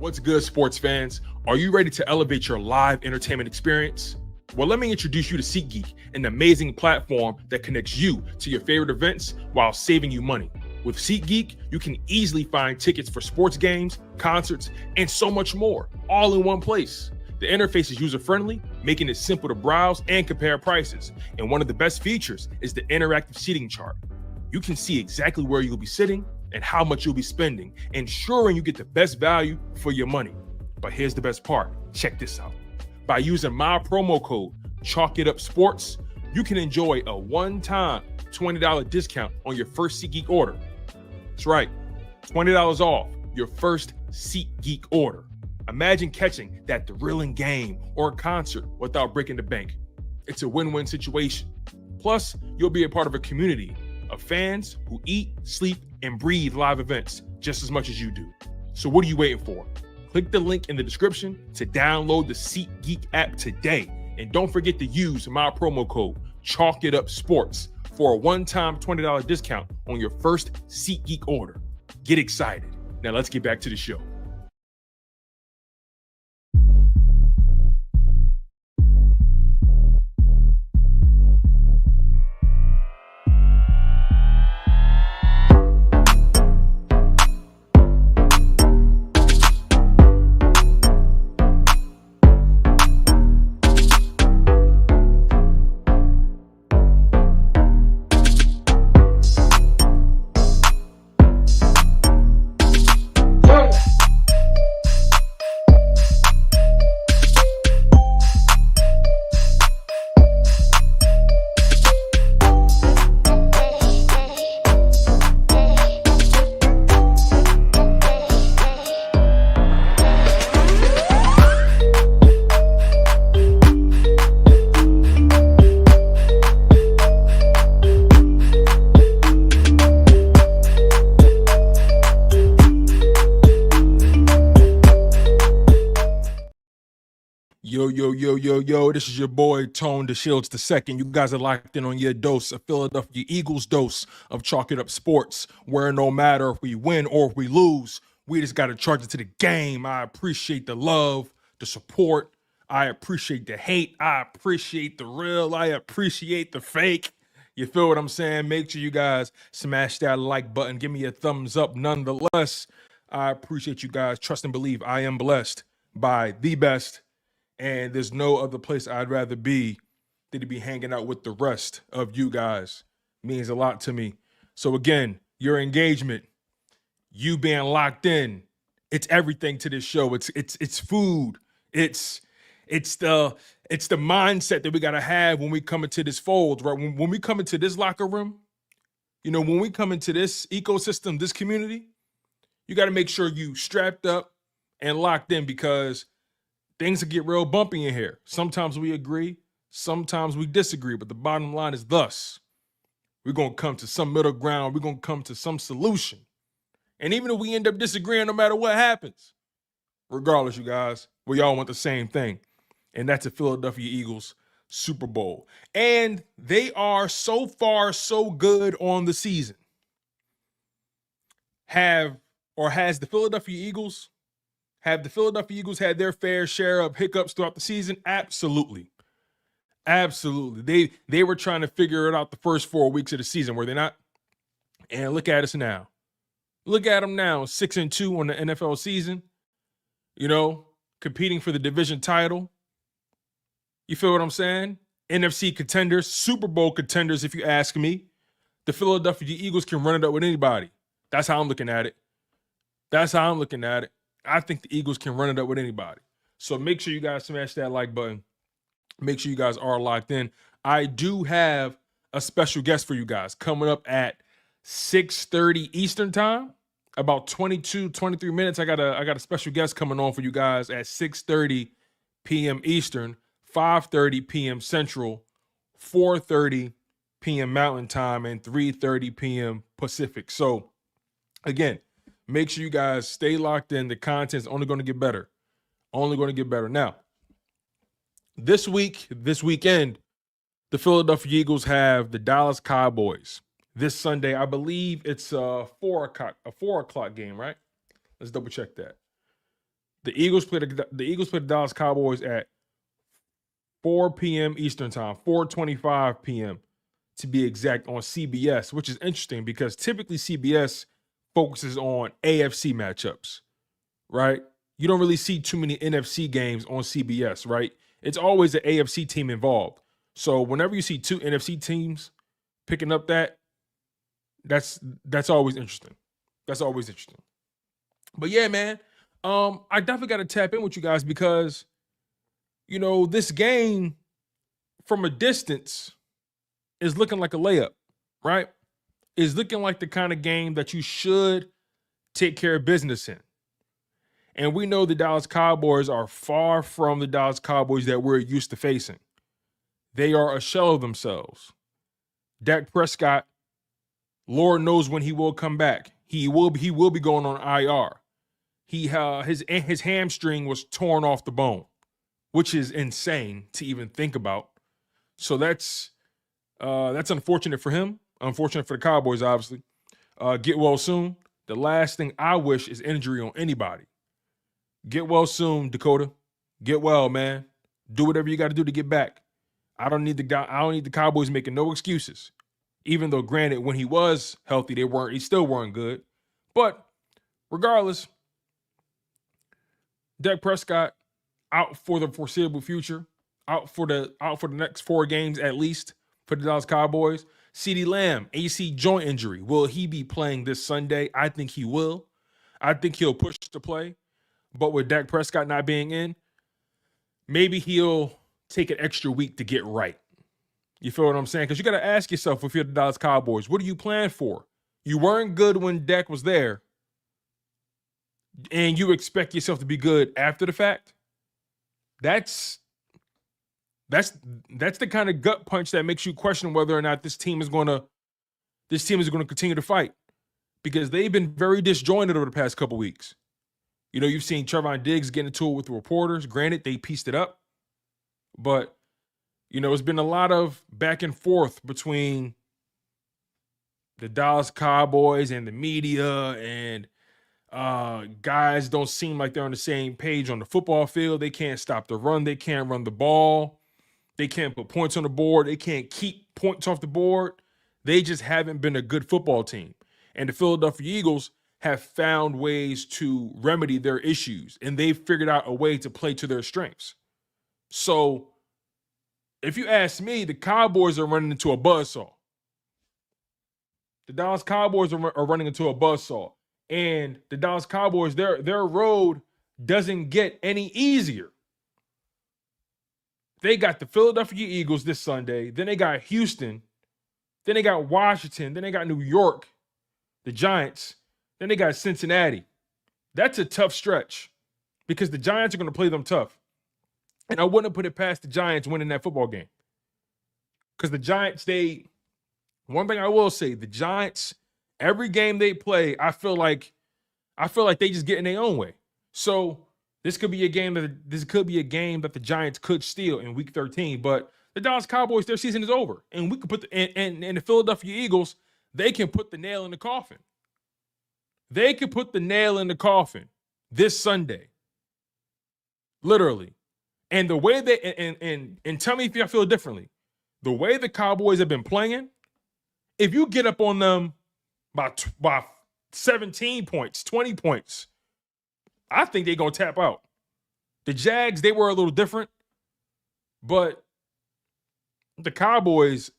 What's good, sports fans? Are you ready to elevate your live entertainment experience? Well, let me introduce you to SeatGeek, an amazing platform that connects you to your favorite events while saving you money. With SeatGeek, you can easily find tickets for sports games, concerts, and so much more, all in one place. The interface is user-friendly, making it simple to browse and compare prices. And one of the best features is the interactive seating chart. You can see exactly where you'll be sitting and how much you'll be spending, ensuring you get the best value for your money. But here's the best part. Check this out. By using my promo code, ChalkItUpSports, you can enjoy a one-time $20 discount on your first SeatGeek order. That's right, $20 off your first SeatGeek order. Imagine catching that thrilling game or concert without breaking the bank. It's a win-win situation. Plus, you'll be a part of a community of fans who eat, sleep, and breathe live events just as much as you do. So what are you waiting for? Click the link in the description to download the SeatGeek app today. And don't forget to use my promo code ChalkItUpSports for a one-time $20 discount on your first SeatGeek order. Get excited. Now let's get back to the show. Yo, this is your boy, Tone DeShields II. You guys are locked in on your dose, a Philadelphia Eagles dose of Chalk It Up Sports, where no matter if we win or if we lose, we just got to charge it to the game. I appreciate the love, the support. I appreciate the hate. I appreciate the real. I appreciate the fake. You feel what I'm saying? Make sure you guys smash that like button. Give me a thumbs up. Nonetheless, I appreciate you guys. Trust and believe I am blessed by the best. And there's no other place I'd rather be than to be hanging out with the rest of you guys. It means a lot to me. So again, your engagement, you being locked in, it's everything to this show. It's food. It's the mindset that we gotta have when we come into this fold, right? When we come into this locker room, you know, when we come into this ecosystem, this community, you gotta make sure you strapped up and locked in, because things will get real bumpy in here. Sometimes we agree, sometimes we disagree, but the bottom line is thus. We're going to come to some middle ground. We're going to come to some solution. And even if we end up disagreeing, no matter what happens, regardless, you guys, we all want the same thing, and that's the Philadelphia Eagles Super Bowl. And they are so far so good on the season. Have the Philadelphia Eagles had their fair share of hiccups throughout the season? Absolutely. Absolutely. They were trying to figure it out the first 4 weeks of the season, were they not? And look at us now. Look at them now, 6-2 on the NFL season, you know, competing for the division title. You feel what I'm saying? NFC contenders, Super Bowl contenders, if you ask me. The Philadelphia Eagles can run it up with anybody. That's how I'm looking at it. I think the Eagles can run it up with anybody. So make sure you guys smash that like button. Make sure you guys are locked in. I do have a special guest for you guys coming up at 6:30 Eastern time. About 23 minutes. I got a special guest coming on for you guys at 6:30 p.m. Eastern, 5:30 p.m. Central, 4:30 p.m. Mountain Time, and 3:30 p.m. Pacific. So again, make sure you guys stay locked in. The content's only going to get better. Now, this weekend, the Philadelphia Eagles have the Dallas Cowboys. This Sunday, I believe it's a 4 o'clock game, right? Let's double check that. The Eagles play the Dallas Cowboys at 4 p.m. Eastern time, 4:25 p.m. to be exact, on CBS, which is interesting because typically CBS focuses on AFC matchups, right? You don't really see too many NFC games on CBS, right? It's always an AFC team involved. So whenever you see two NFC teams picking up that's always interesting. That's always interesting. But yeah, man, I definitely got to tap in with you guys because, this game from a distance is looking like a layup, right? Is looking like the kind of game that you should take care of business in. And we know the Dallas Cowboys are far from the Dallas Cowboys that we're used to facing. They are a shell of themselves. Dak Prescott, Lord knows when he will come back. He will be going on IR. His hamstring was torn off the bone, which is insane to even think about. So that's unfortunate for him. Unfortunate for the Cowboys, obviously. Get well soon. The last thing I wish is injury on anybody. Get well soon, Dakota. Get well, man. Do whatever you got to do to get back. I don't need the Cowboys making no excuses. Even though, granted, when he was healthy, he still weren't good. But regardless, Dak Prescott out for the foreseeable future, out for the next 4 games at least for the Dallas Cowboys. CeeDee Lamb, AC joint injury. Will he be playing this Sunday? I think he will. I think he'll push to play. But with Dak Prescott not being in, maybe he'll take an extra week to get right. You feel what I'm saying? Because you got to ask yourself, if you're the Dallas Cowboys, what do you plan for? You weren't good when Dak was there, and you expect yourself to be good after the fact. That's the kind of gut punch that makes you question whether or not this team is going to continue to fight, because they've been very disjointed over the past couple weeks. You've seen Trevon Diggs get into it with the reporters. Granted, they pieced it up, but it's been a lot of back and forth between the Dallas Cowboys and the media, and guys don't seem like they're on the same page on the football field. They can't stop the run. They can't run the ball. They can't put points on the board. They can't keep points off the board. They just haven't been a good football team. And the Philadelphia Eagles have found ways to remedy their issues, and they've figured out a way to play to their strengths. So if you ask me, the Cowboys are running into a buzzsaw. The Dallas Cowboys are running into a buzzsaw. And the Dallas Cowboys, their road doesn't get any easier. They got the Philadelphia Eagles this Sunday. Then they got Houston. Then they got Washington. Then they got New York, the Giants. Then they got Cincinnati. That's a tough stretch because the Giants are going to play them tough. And I wouldn't put it past the Giants winning that football game. Because the Giants, one thing I will say, the Giants, every game they play, I feel like they just get in their own way. So this could be a game that the Giants could steal in Week 13. But the Dallas Cowboys, their season is over, and we could put and the Philadelphia Eagles, they can put the nail in the coffin. They could put the nail in the coffin this Sunday, literally. And the way and tell me if you feel differently. The way the Cowboys have been playing, if you get up on them by 17 points, 20 points, I think they're going to tap out. The Jags, they were a little different, but the Cowboys,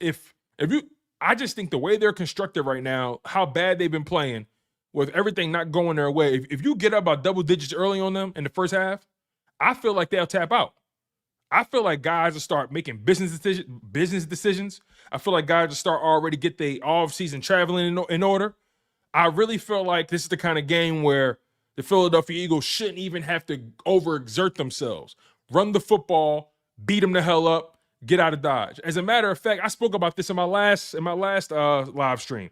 I just think the way they're constructed right now, how bad they've been playing with everything not going their way, if you get up by double digits early on them in the first half, I feel like they'll tap out. I feel like guys will start making business decisions. I feel like guys will start already get their off-season traveling in order. I really feel like this is the kind of game where the Philadelphia Eagles shouldn't even have to overexert themselves. Run the football, beat them the hell up, get out of Dodge. As a matter of fact, I spoke about this in my last live stream.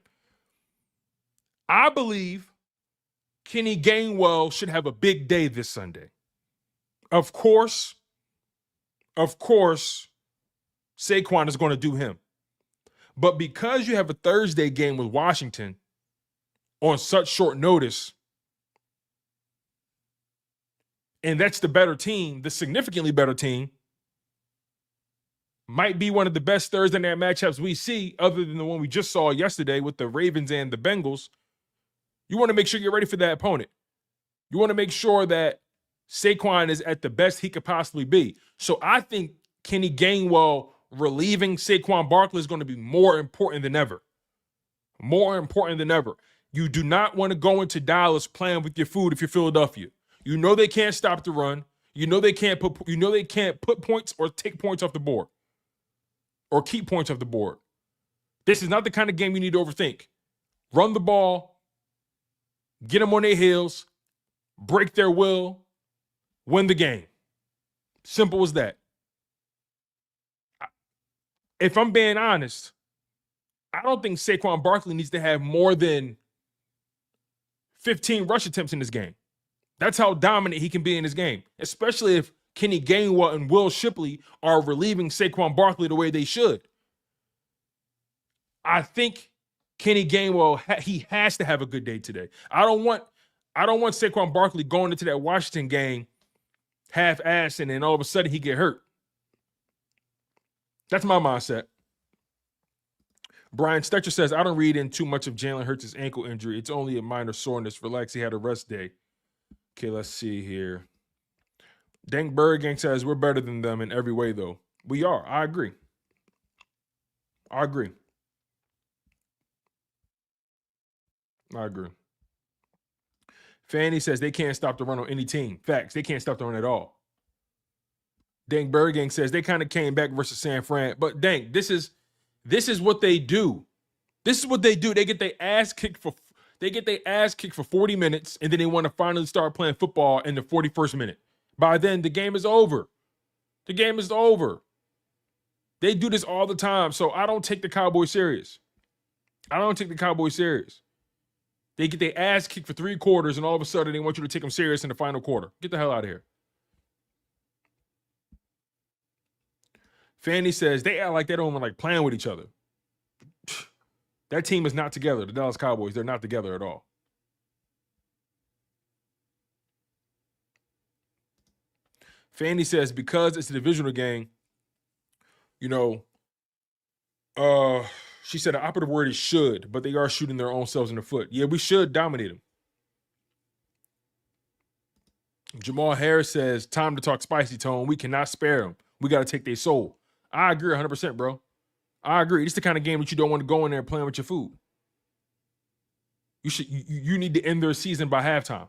I believe Kenny Gainwell should have a big day this Sunday. Of course, Saquon is going to do him. But because you have a Thursday game with Washington on such short notice, and that's the better team, the significantly better team, might be one of the best Thursday night matchups we see, other than the one we just saw yesterday with the Ravens and the Bengals. You want to make sure you're ready for that opponent. You want to make sure that Saquon is at the best he could possibly be. So I think Kenny Gainwell relieving Saquon Barkley is going to be more important than ever. More important than ever. You do not want to go into Dallas playing with your food if you're Philadelphia. You know they can't stop the run. You know they can't put points or take points off the board or keep points off the board. This is not the kind of game you need to overthink. Run the ball, get them on their heels, break their will, win the game. Simple as that. If I'm being honest, I don't think Saquon Barkley needs to have more than 15 rush attempts in this game. That's how dominant he can be in this game, especially if Kenny Gainwell and Will Shipley are relieving Saquon Barkley the way they should. I think Kenny Gainwell, he has to have a good day today. I don't want Saquon Barkley going into that Washington game half-assed and then all of a sudden he get hurt. That's my mindset. Brian Stetcher says, I don't read in too much of Jalen Hurts' ankle injury. It's only a minor soreness. Relax, he had a rest day. Okay, let's see here. Dank Bergang says, we're better than them in every way, though. We are. I agree. I agree. Fanny says they can't stop the run on any team. Facts. They can't stop the run at all. Dank Bergang says they kind of came back versus San Fran. But Dank, this is what they do. This is what they do. They get their ass kicked for 40 minutes, and then they want to finally start playing football in the 41st minute. By then, the game is over. The game is over. They do this all the time, so I don't take the Cowboys serious. They get their ass kicked for 3 quarters, and all of a sudden they want you to take them serious in the final quarter. Get the hell out of here. Fanny says they act like they don't even like playing with each other. That team is not together. The Dallas Cowboys, they're not together at all. Fanny says because it's a divisional game, she said the operative word is should, but they are shooting their own selves in the foot. Yeah, we should dominate them. Jamal Harris says, time to talk spicy, Tone. We cannot spare them. We got to take their soul. I agree 100%, bro. I agree. It's the kind of game that you don't want to go in there playing with your food. You need to end their season by halftime.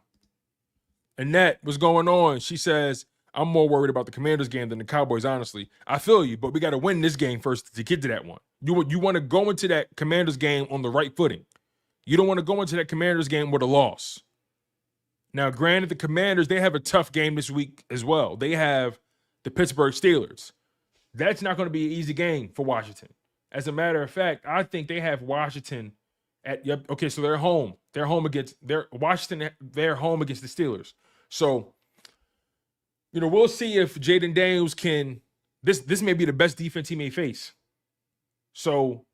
Annette, what's going on? She says, I'm more worried about the Commanders game than the Cowboys, honestly. I feel you, but we got to win this game first to get to that one. You want to go into that Commanders game on the right footing. You don't want to go into that Commanders game with a loss. Now, granted, the Commanders, they have a tough game this week as well. They have the Pittsburgh Steelers. That's not going to be an easy game for Washington. As a matter of fact, I think they have Washington so they're home. They're home against the Steelers. So, we'll see if Jaden Daniels can. This may be the best defense he may face. So,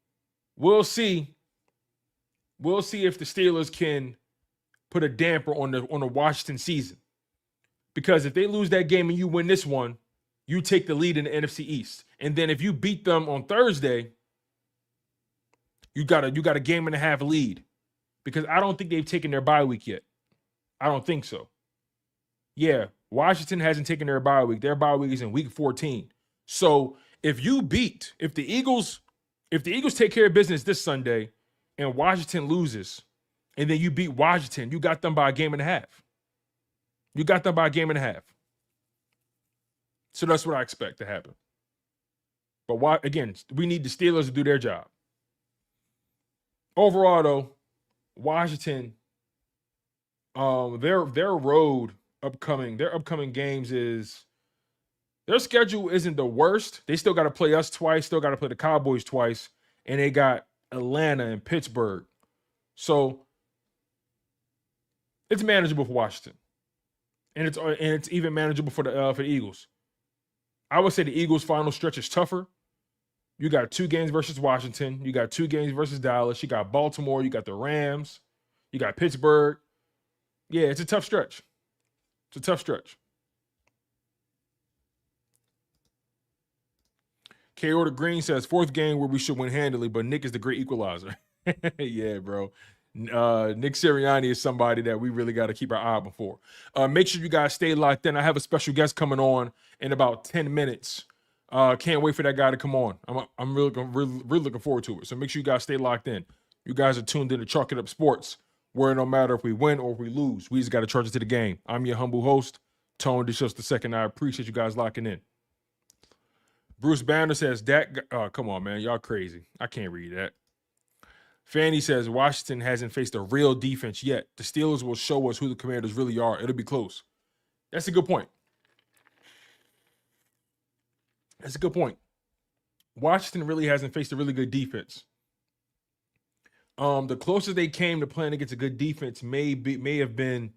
we'll see. We'll see if the Steelers can put a damper on the Washington season. Because if they lose that game and you win this one, you take the lead in the NFC East. And then if you beat them on Thursday, you got a game and a half lead. Because I don't think they've taken their bye week yet. I don't think so. Yeah, Washington hasn't taken their bye week. Their bye week is in week 14. So if the Eagles take care of business this Sunday and Washington loses, and then you beat Washington, you got them by a game and a half. So that's what I expect to happen. But again, we need the Steelers to do their job. Overall, though, Washington, their upcoming games is their schedule isn't the worst. They still got to play us twice, still got to play the Cowboys twice, and they got Atlanta and Pittsburgh. So it's manageable for Washington, and it's even manageable for the Eagles. I would say the Eagles' final stretch is tougher. You got 2 games versus Washington. You got 2 games versus Dallas. You got Baltimore. You got the Rams. You got Pittsburgh. Yeah, it's a tough stretch. K.O. the Green says, fourth game where we should win handily, but Nick is the great equalizer. Yeah, bro. Nick Sirianni is somebody that we really got to keep our eye out for. Make sure you guys stay locked in. I have a special guest coming on in about 10 minutes. Can't wait for that guy to come on. I'm really looking forward to it. So make sure you guys stay locked in. You guys are tuned in to Chalk It Up Sports, where no matter if we win or if we lose, we just got to charge it to the game. I'm your humble host, Tone DeShields II. I appreciate you guys locking in. Bruce Banner says, come on, man. Y'all crazy. I can't read that. Fanny says, Washington hasn't faced a real defense yet. The Steelers will show us who the Commanders really are. It'll be close. That's a good point. That's a good point. Washington really hasn't faced a really good defense. The closest they came to playing against a good defense may have been,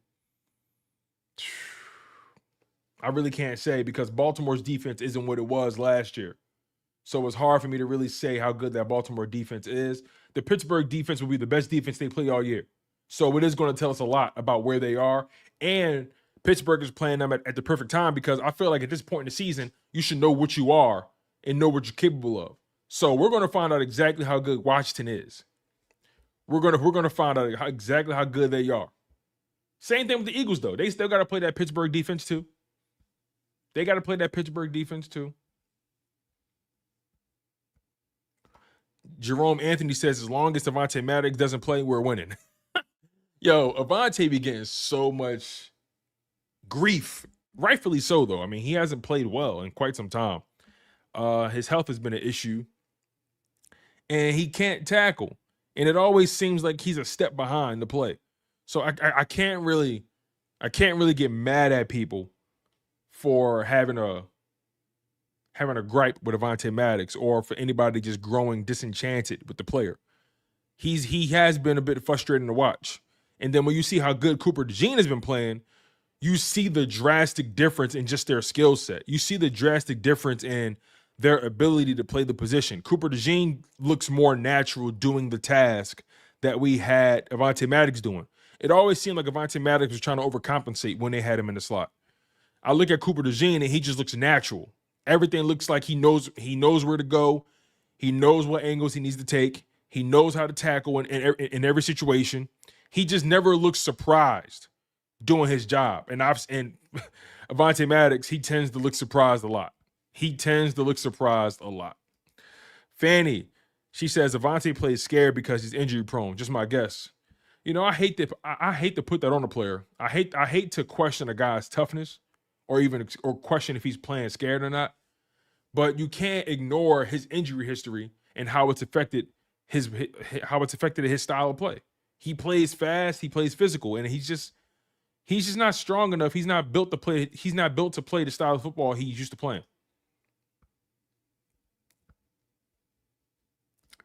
I really can't say, because Baltimore's defense isn't what it was last year. So it's hard for me to really say how good that Baltimore defense is. The Pittsburgh defense will be the best defense they play all year. So it is going to tell us a lot about where they are. And Pittsburgh is playing them at the perfect time, because I feel like at this point in the season, you should know what you are and know what you're capable of. So we're going to find out exactly how good Washington is. We're going to find out exactly how good they are. Same thing with the Eagles, though. They still got to play that Pittsburgh defense, too. Jerome Anthony says, as long as Avonte Maddox doesn't play, we're winning. Yo, Avonte be getting so much grief. Rightfully so, though. I mean, he hasn't played well in quite some time. His health has been an issue. And he can't tackle. And it always seems like he's a step behind the play. So I can't really get mad at people for having a gripe with Avonte Maddox, or for anybody just growing disenchanted with the player. He has been a bit frustrating to watch. And then when you see how good Cooper DeJean has been playing, you see the drastic difference in just their skill set. You see the drastic difference in their ability to play the position. Cooper DeJean looks more natural doing the task that we had Avonte Maddox doing. It always seemed like Avonte Maddox was trying to overcompensate when they had him in the slot. I look at Cooper DeJean and he just looks natural. Everything looks like he knows where to go. He knows what angles he needs to take. He knows how to tackle in every situation. He just never looks surprised doing his job. And Avonte Maddox, he tends to look surprised a lot. Fanny, she says Avonte plays scared because he's injury prone. Just my guess. You know, I hate to put that on a player. I hate to question a guy's toughness, or question if he's playing scared or not. But you can't ignore his injury history and how it's affected his style of play. He plays fast, he plays physical, and he's just not strong enough. He's not built to play the style of football he's used to playing.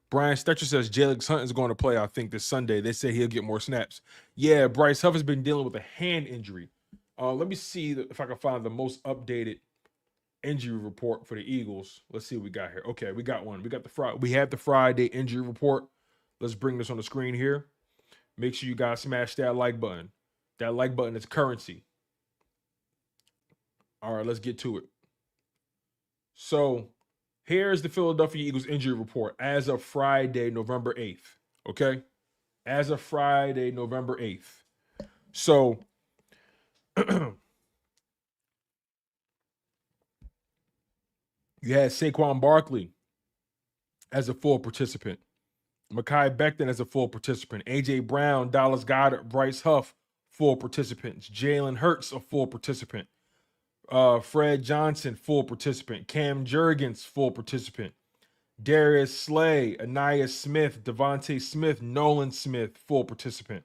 Brian Stetcher says Jalen Hunt is going to play, I think, this Sunday. They say he'll get more snaps. Yeah, Bryce Huff has been dealing with a hand injury. Let me see if I can find the most updated injury report for the Eagles. Let's see what we got here. Okay, we got one. We have the Friday injury report. Let's bring this on the screen here. Make sure you guys smash that like button. That like button is currency. All right, let's get to it. So here's the Philadelphia Eagles injury report as of Friday, November 8th. Okay? As of Friday, November 8th. So you had Saquon Barkley as a full participant. Mekhi Becton as a full participant. A.J. Brown, Dallas Goedert, Bryce Huff, full participants. Jalen Hurts, a full participant. Fred Johnson, full participant. Cam Jurgens, full participant. Darius Slay, Aniyah Smith, Devontae Smith, Nolan Smith, full participant.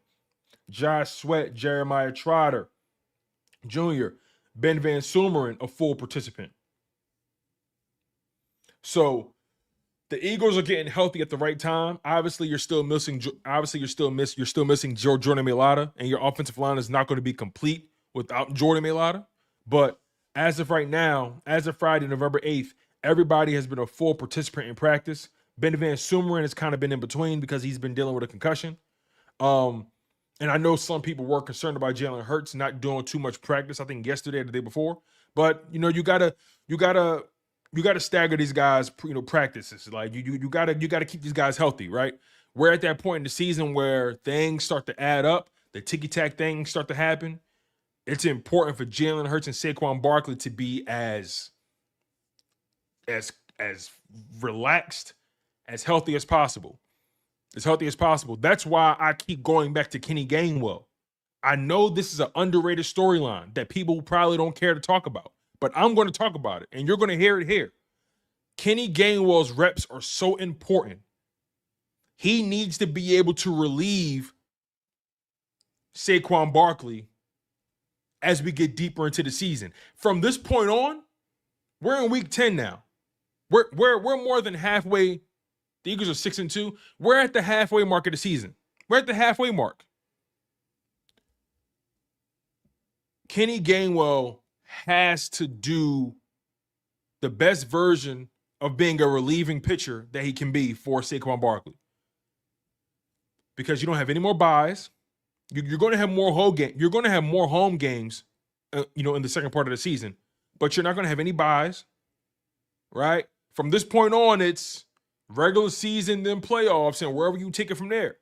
Josh Sweat, Jeremiah Trotter Jr., Ben Van Sumeren, a full participant. So the Eagles are getting healthy at the right time. Obviously, you're still missing Jordan Mailata, and your offensive line is not going to be complete without Jordan Mailata. But as of right now, as of Friday, November 8th, everybody has been a full participant in practice. Ben Van Sumeren has kind of been in between because he's been dealing with a concussion. And I know some people were concerned about Jalen Hurts not doing too much practice, I think yesterday or the day before. But, you know, you gotta you got to stagger these guys, practices. Like you got to keep these guys healthy, right? We're at that point in the season where things start to add up, the ticky-tack things start to happen. It's important for Jalen Hurts and Saquon Barkley to be as relaxed, as healthy as possible. As healthy as possible. That's why I keep going back to Kenny Gainwell. I know this is an underrated storyline that people probably don't care to talk about, but I'm going to talk about it, and you're going to hear it here. Kenny Gainwell's reps are so important. He needs to be able to relieve Saquon Barkley as we get deeper into the season. From this point on, we're in week 10 now. We're more than halfway. The Eagles are 6-2. We're at the halfway mark of the season. We're at the halfway mark. Kenny Gainwell has to do the best version of being a relieving pitcher that he can be for Saquon Barkley. Because you don't have any more buys. You're going to have more home games. You're going to have more home games, in the second part of the season. But you're not going to have any buys, right? From this point on, it's regular season, then playoffs, and wherever you take it from there.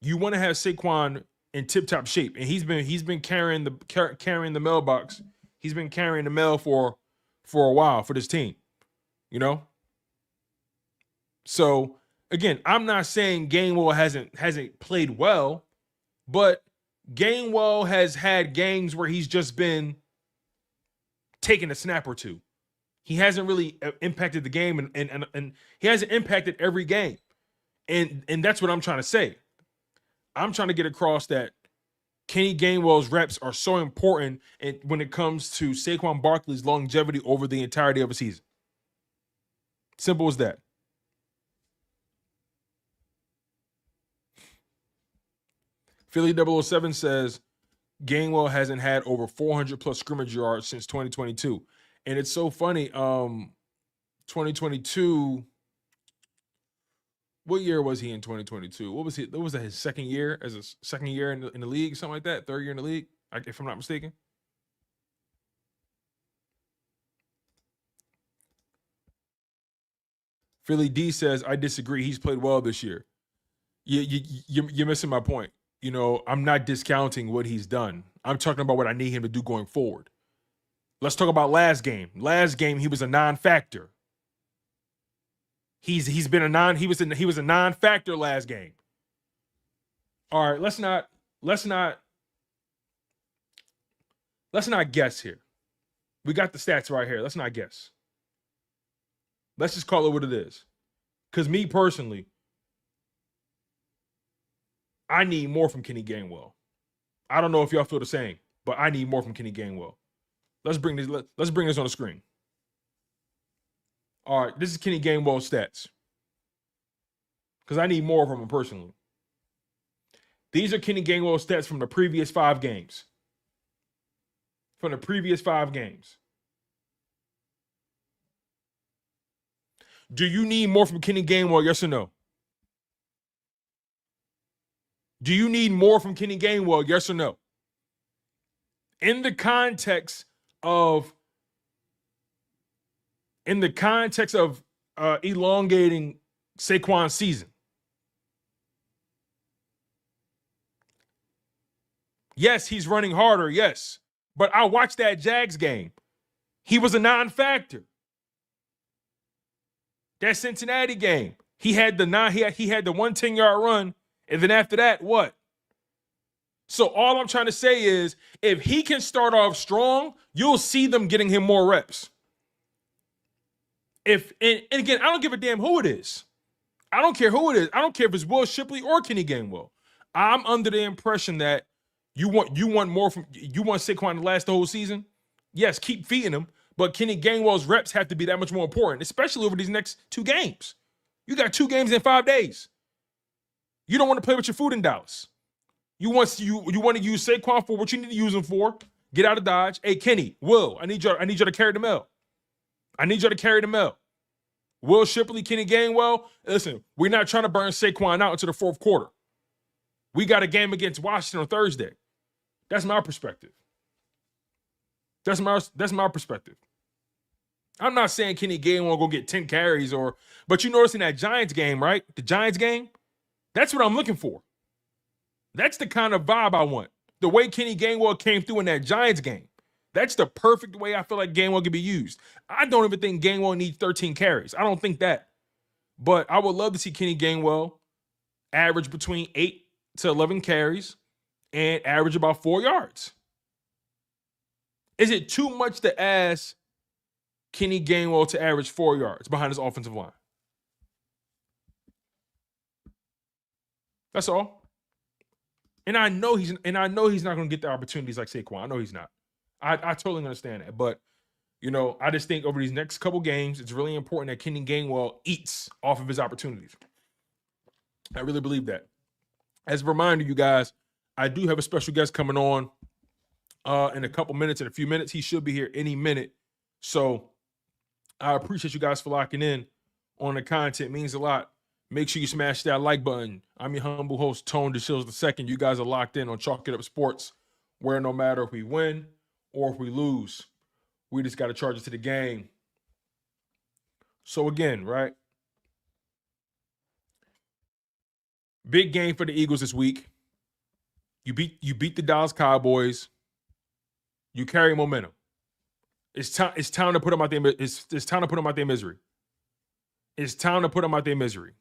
You want to have Saquon in tip-top shape, and he's been carrying the mailbox. He's been carrying the mail for a while for this team, So again, I'm not saying Gainwell hasn't played well, but Gainwell has had games where he's just been taking a snap or two. He hasn't really impacted the game, and he hasn't impacted every game. And that's what I'm trying to say. I'm trying to get across that Kenny Gainwell's reps are so important when it comes to Saquon Barkley's longevity over the entirety of a season. Simple as that. Philly 007 says Gainwell hasn't had over 400 plus scrimmage yards since 2022. And it's so funny. 2022, what year was he in 2022? What was that, his second year in the league, something like that? Third year in the league, if I'm not mistaken. Philly D says, I disagree. He's played well this year. You're missing my point. I'm not discounting what he's done. I'm talking about what I need him to do going forward. Let's talk about last game. Last game, he was a non-factor. He was a non-factor last game. All right, let's not guess here. We got the stats right here. Let's not guess. Let's just call it what it is. Because me personally, I need more from Kenny Gainwell. I don't know if y'all feel the same, but I need more from Kenny Gainwell. Let's bring this on the screen. All right, this is Kenny Gainwell's stats. Because I need more from him personally. These are Kenny Gainwell's stats from the previous 5 games. Do you need more from Kenny Gainwell, yes or no? Do you need more from Kenny Gainwell, yes or no? In the context of elongating Saquon's season. Yes, he's running harder, yes. But I watched that Jags game. He was a non-factor. That Cincinnati game, he had the 110-yard run, and then after that, what? So all I'm trying to say is, if he can start off strong, you'll see them getting him more reps. And again, I don't give a damn who it is. I don't care who it is. I don't care if it's Will Shipley or Kenny Gainwell. I'm under the impression that you want Saquon to last the whole season. Yes, keep feeding him, but Kenny Gainwell's reps have to be that much more important, especially over these next 2 games. You got 2 games in 5 days. You don't want to play with your food in Dallas. You want to use Saquon for what you need to use him for. Get out of Dodge. Hey, Kenny, Will, I need you to carry the mail. Will Shipley, Kenny Gainwell, listen, we're not trying to burn Saquon out into the 4th quarter. We got a game against Washington on Thursday. That's my perspective. I'm not saying Kenny Gainwell go get 10 carries but you notice in that Giants game, right? The Giants game, that's what I'm looking for. That's the kind of vibe I want. The way Kenny Gainwell came through in that Giants game. That's the perfect way I feel like Gainwell can be used. I don't even think Gainwell needs 13 carries. I don't think that. But I would love to see Kenny Gainwell average between 8 to 11 carries and average about 4 yards. Is it too much to ask Kenny Gainwell to average 4 yards behind his offensive line? That's all. And I know he's not going to get the opportunities like Saquon. I know he's not. I totally understand that. But, I just think over these next couple games, it's really important that Kenny Gainwell eats off of his opportunities. I really believe that. As a reminder, you guys, I do have a special guest coming on in a few minutes. He should be here any minute. So I appreciate you guys for locking in on the content. It means a lot. Make sure you smash that like button. I'm your humble host, Tone DeShields II. You guys are locked in on Chalk It Up Sports, where no matter if we win or if we lose, we just got to charge it to the game. So again, right? Big game for the Eagles this week. You beat the Dallas Cowboys. You carry momentum. It's time to put them out there. It's time to put them out their misery. It's time to put them out their misery.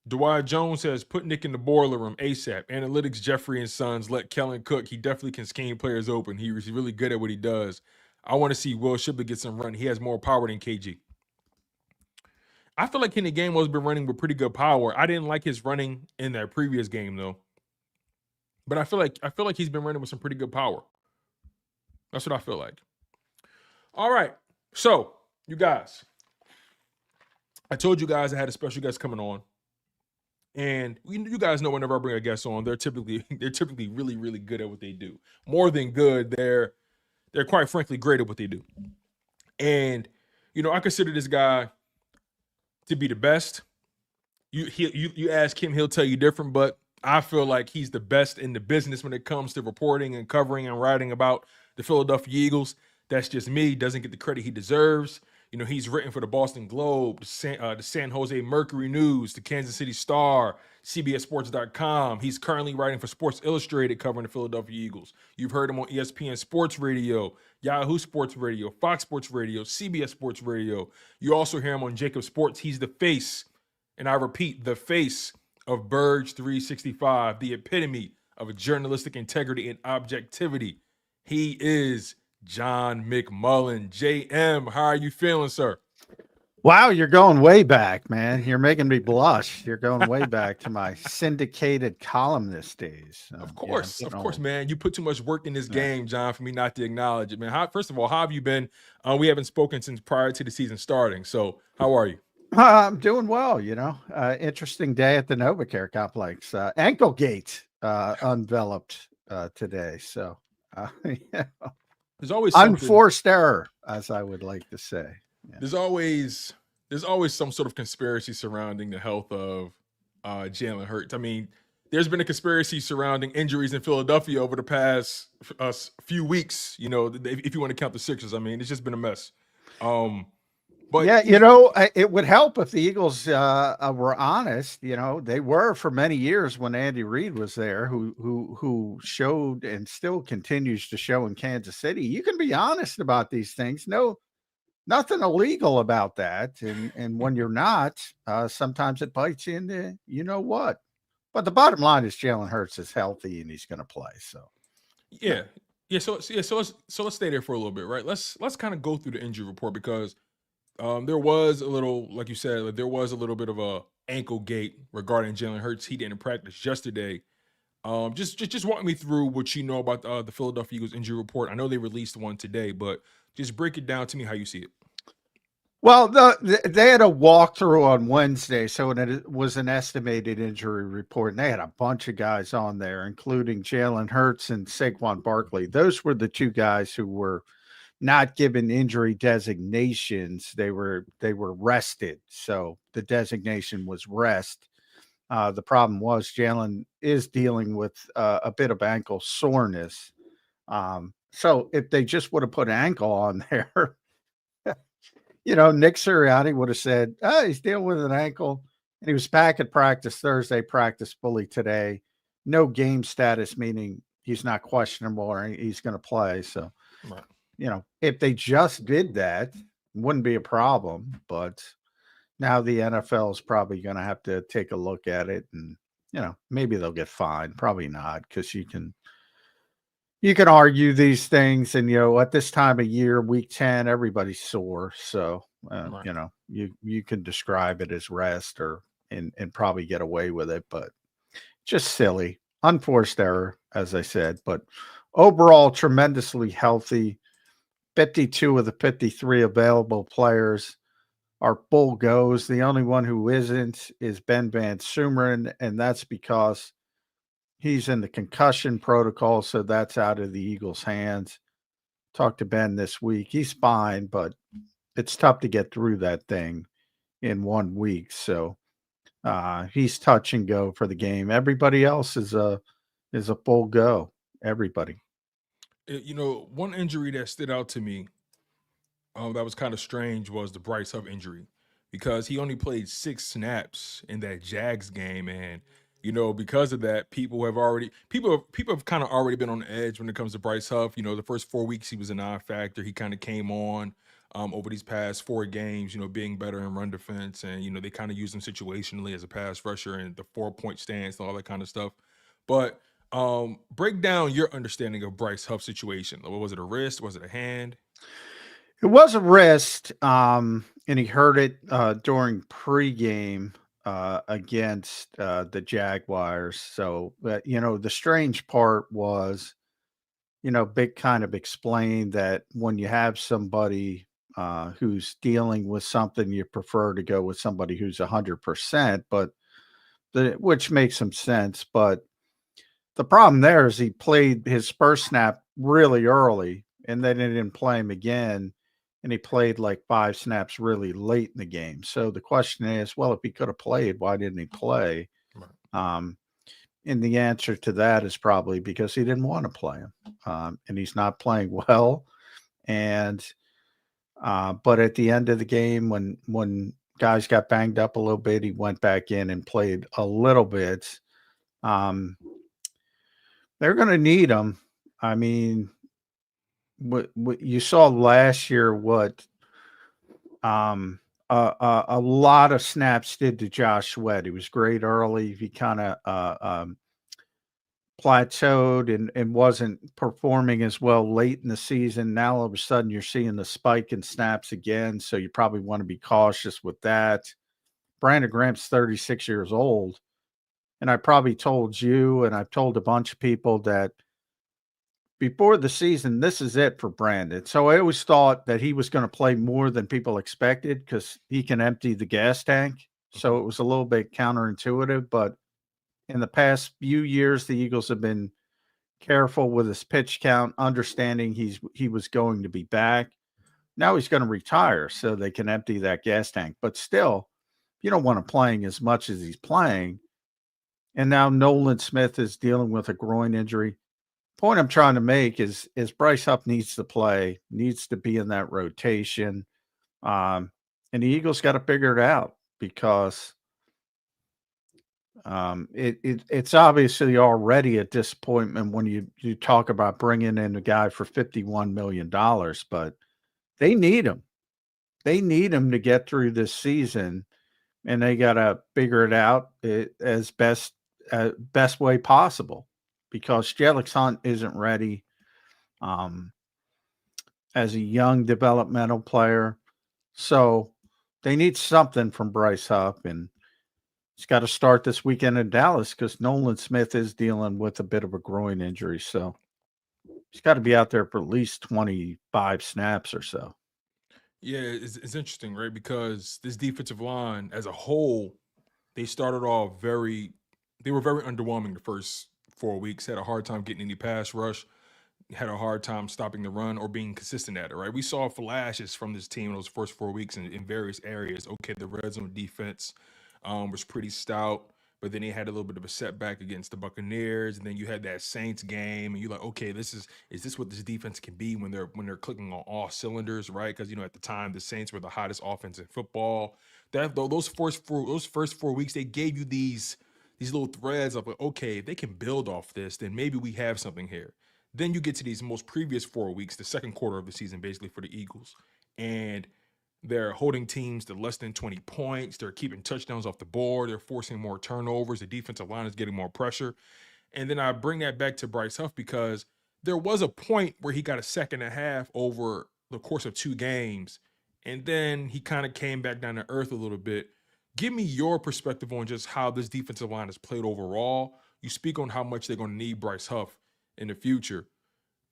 Dwight Jones says, put Nick in the boiler room ASAP. Analytics, Jeffrey and Sons, let Kellen cook. He definitely can scheme players open. He's really good at what he does. I want to see Will Shipley get some run. He has more power than KG. I feel like Kenny Gainwell's been running with pretty good power. I didn't like his running in that previous game, though. But I feel like he's been running with some pretty good power. That's what I feel like. All right. So, you guys, I told you guys I had a special guest coming on. And you guys know whenever I bring a guest on, they're typically really, really good at what they do. More than good, they're quite frankly great at what they do. And, I consider this guy to be the best. You ask him, he'll tell you different, but I feel like he's the best in the business when it comes to reporting and covering and writing about the Philadelphia Eagles. That's just me. Doesn't get the credit he deserves. He's written for the Boston Globe, the San Jose Mercury News, the Kansas City Star, CBSSports.com. He's currently writing for Sports Illustrated covering the Philadelphia Eagles. You've heard him on ESPN Sports Radio, Yahoo Sports Radio, Fox Sports Radio, CBS Sports Radio. You also hear him on Jacob Sports. He's the face, and I repeat, the face of Burge 365, the epitome of journalistic integrity and objectivity. He is John McMullen. JM, how are you feeling, sir? Wow, you're going way back, man. You're making me blush. You're going way back to my syndicated columnist days. Of course, man. You put too much work in this game, John, for me not to acknowledge it, man. First of all, how have you been? We haven't spoken since prior to the season starting. So how are you? I'm doing well, interesting day at the NovaCare complex. Ankle gate enveloped today. So, there's always unforced error, as I would like to say. Yeah. There's always some sort of conspiracy surrounding the health of Jalen Hurts. I mean, there's been a conspiracy surrounding injuries in Philadelphia over the past few weeks. If you want to count the Sixers, I mean, it's just been a mess. But yeah, it would help if the Eagles were honest. They were for many years when Andy Reid was there, who showed and still continues to show in Kansas City. You can be honest about these things. No, nothing illegal about that. And when you're not, sometimes it bites you into what. But the bottom line is Jalen Hurts is healthy and he's going to play. So yeah. So let's stay there for a little bit, right? Let's kind of go through the injury report because. There was a little, like you said, there was a little bit of a ankle gate regarding Jalen Hurts. He didn't practice yesterday. Just walk me through what you know about the Philadelphia Eagles injury report. I know they released one today, but just break it down to me how you see it. Well, they had a walkthrough on Wednesday, so it was an estimated injury report, and they had a bunch of guys on there, including Jalen Hurts and Saquon Barkley. Those were the two guys who were not given injury designations. They were rested. So the designation was rest. The problem was Jalen is dealing with a bit of ankle soreness. So if they just would have put ankle on there, Nick Sirianni would have said, he's dealing with an ankle. And he was back at practice Thursday, practice fully today. No game status, meaning he's not questionable or he's going to play. So, Right. if they just did that, it wouldn't be a problem. But now the NFL is probably going to have to take a look at it and, maybe they'll get fined. Probably not, because you can argue these things, and at this time of year, week 10, everybody's sore. So Right. you can describe it as rest and probably get away with it, but just silly, unforced error, as I said. But overall, tremendously healthy. 52 of the 53 available players are full goes. The only one who isn't is Ben Van Sumeren, and that's because he's in the concussion protocol, so that's out of the Eagles' hands. Talked to Ben this week. He's fine, but it's tough to get through that thing in 1 week. So he's touch and go for the game. Everybody else is a full go. Everybody. One injury that stood out to me, that was kind of strange, was the Bryce Huff injury, because he only played 6 snaps in that Jags game, and because of that, people have kind of already been on the edge when it comes to Bryce Huff. The first 4 weeks he was a non-factor. He kind of came on over these past 4 games, being better in run defense, and they kind of used him situationally as a pass rusher and the 4-point stance and all that kind of stuff. But break down your understanding of Bryce Huff's situation. Was it a wrist? Was it a hand? It was a wrist, and he hurt it during pregame against the Jaguars. So, the strange part was, Big kind of explained that when you have somebody who's dealing with something, you prefer to go with somebody who's 100%, but which makes some sense. But the problem there is he played his first snap really early, and then they didn't play him again, and he played like 5 snaps really late in the game. So the question is, well, if he could have played, why didn't he play? Right. Um, and the answer to that is probably because he didn't want to play him, and he's not playing well. And but at the end of the game, when guys got banged up a little bit, he went back in and played a little bit. Um, they're going to need him. I mean, what you saw last year, what a lot of snaps did to Josh Sweat. He was great early. He kind of plateaued and wasn't performing as well late in the season. Now all of a sudden you're seeing the spike in snaps again, so you probably want to be cautious with that. Brandon Graham's 36 years old, and I probably told you, and I've told a bunch of people that before the season, this is it for Brandon. So I always thought that he was going to play more than people expected because he can empty the gas tank. So it was a little bit counterintuitive, but in the past few years, the Eagles have been careful with his pitch count, understanding he was going to be back. Now he's going to retire so they can empty that gas tank. But still, you don't want him playing as much as he's playing. And now Nolan Smith is dealing with a groin injury. Point I'm trying to make is Bryce Huff needs to play, needs to be in that rotation. And the Eagles got to figure it out because it's obviously already a disappointment when you talk about bringing in a guy for $51 million, but they need him. They need him to get through this season, and they got to figure it out as best way possible because Jelix Hunt isn't ready as a young developmental player. So they need something from Bryce Huff, and he's got to start this weekend in Dallas because Nolan Smith is dealing with a bit of a groin injury. So he's got to be out there for at least 25 snaps or so. Yeah, it's interesting, right? Because this defensive line as a whole, they started off they were very underwhelming the first 4 weeks, had a hard time getting any pass rush, had a hard time stopping the run or being consistent at it, right? We saw flashes from this team in those first 4 weeks in various areas. Okay, the red zone defense was pretty stout, but then they had a little bit of a setback against the Buccaneers, and then you had that Saints game, and you're like, okay, is this what this defense can be when they're clicking on all cylinders, right? Because at the time the Saints were the hottest offense in football. Those first 4 weeks, they gave you these little threads of like, okay, if they can build off this, then maybe we have something here. Then you get to these most previous 4 weeks, the second quarter of the season, basically for the Eagles, and they're holding teams to less than 20 points. They're keeping touchdowns off the board. They're forcing more turnovers. The defensive line is getting more pressure. And then I bring that back to Bryce Huff because there was a point where he got a sack and a half over the course of 2 games. And then he kind of came back down to earth a little bit. Give me your perspective on just how this defensive line has played overall. You speak on how much they're going to need Bryce Huff in the future.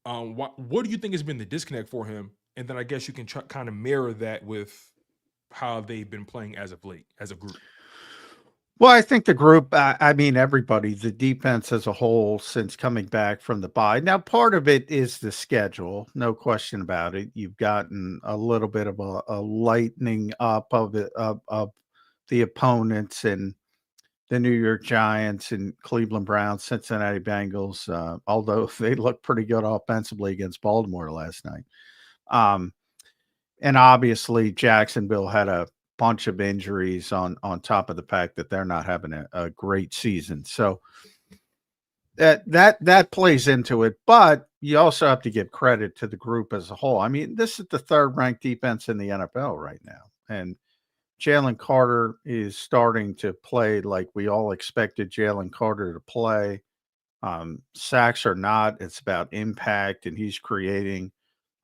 What do you think has been the disconnect for him? And then I guess you can kind of mirror that with how they've been playing as of late, as a group. Well, I think the group, I mean, everybody, the defense as a whole, since coming back from the bye. Now, part of it is the schedule, no question about it. You've gotten a little bit of a lightening up of the opponents and the New York Giants and Cleveland Browns, Cincinnati Bengals, although they looked pretty good offensively against Baltimore last night. And obviously, Jacksonville had a bunch of injuries on top of the fact that they're not having a great season. So that plays into it. But you also have to give credit to the group as a whole. I mean, this is the third-ranked defense in the NFL right now. And Jalen Carter is starting to play like we all expected Jalen Carter to play. Sacks or not, it's about impact, and he's creating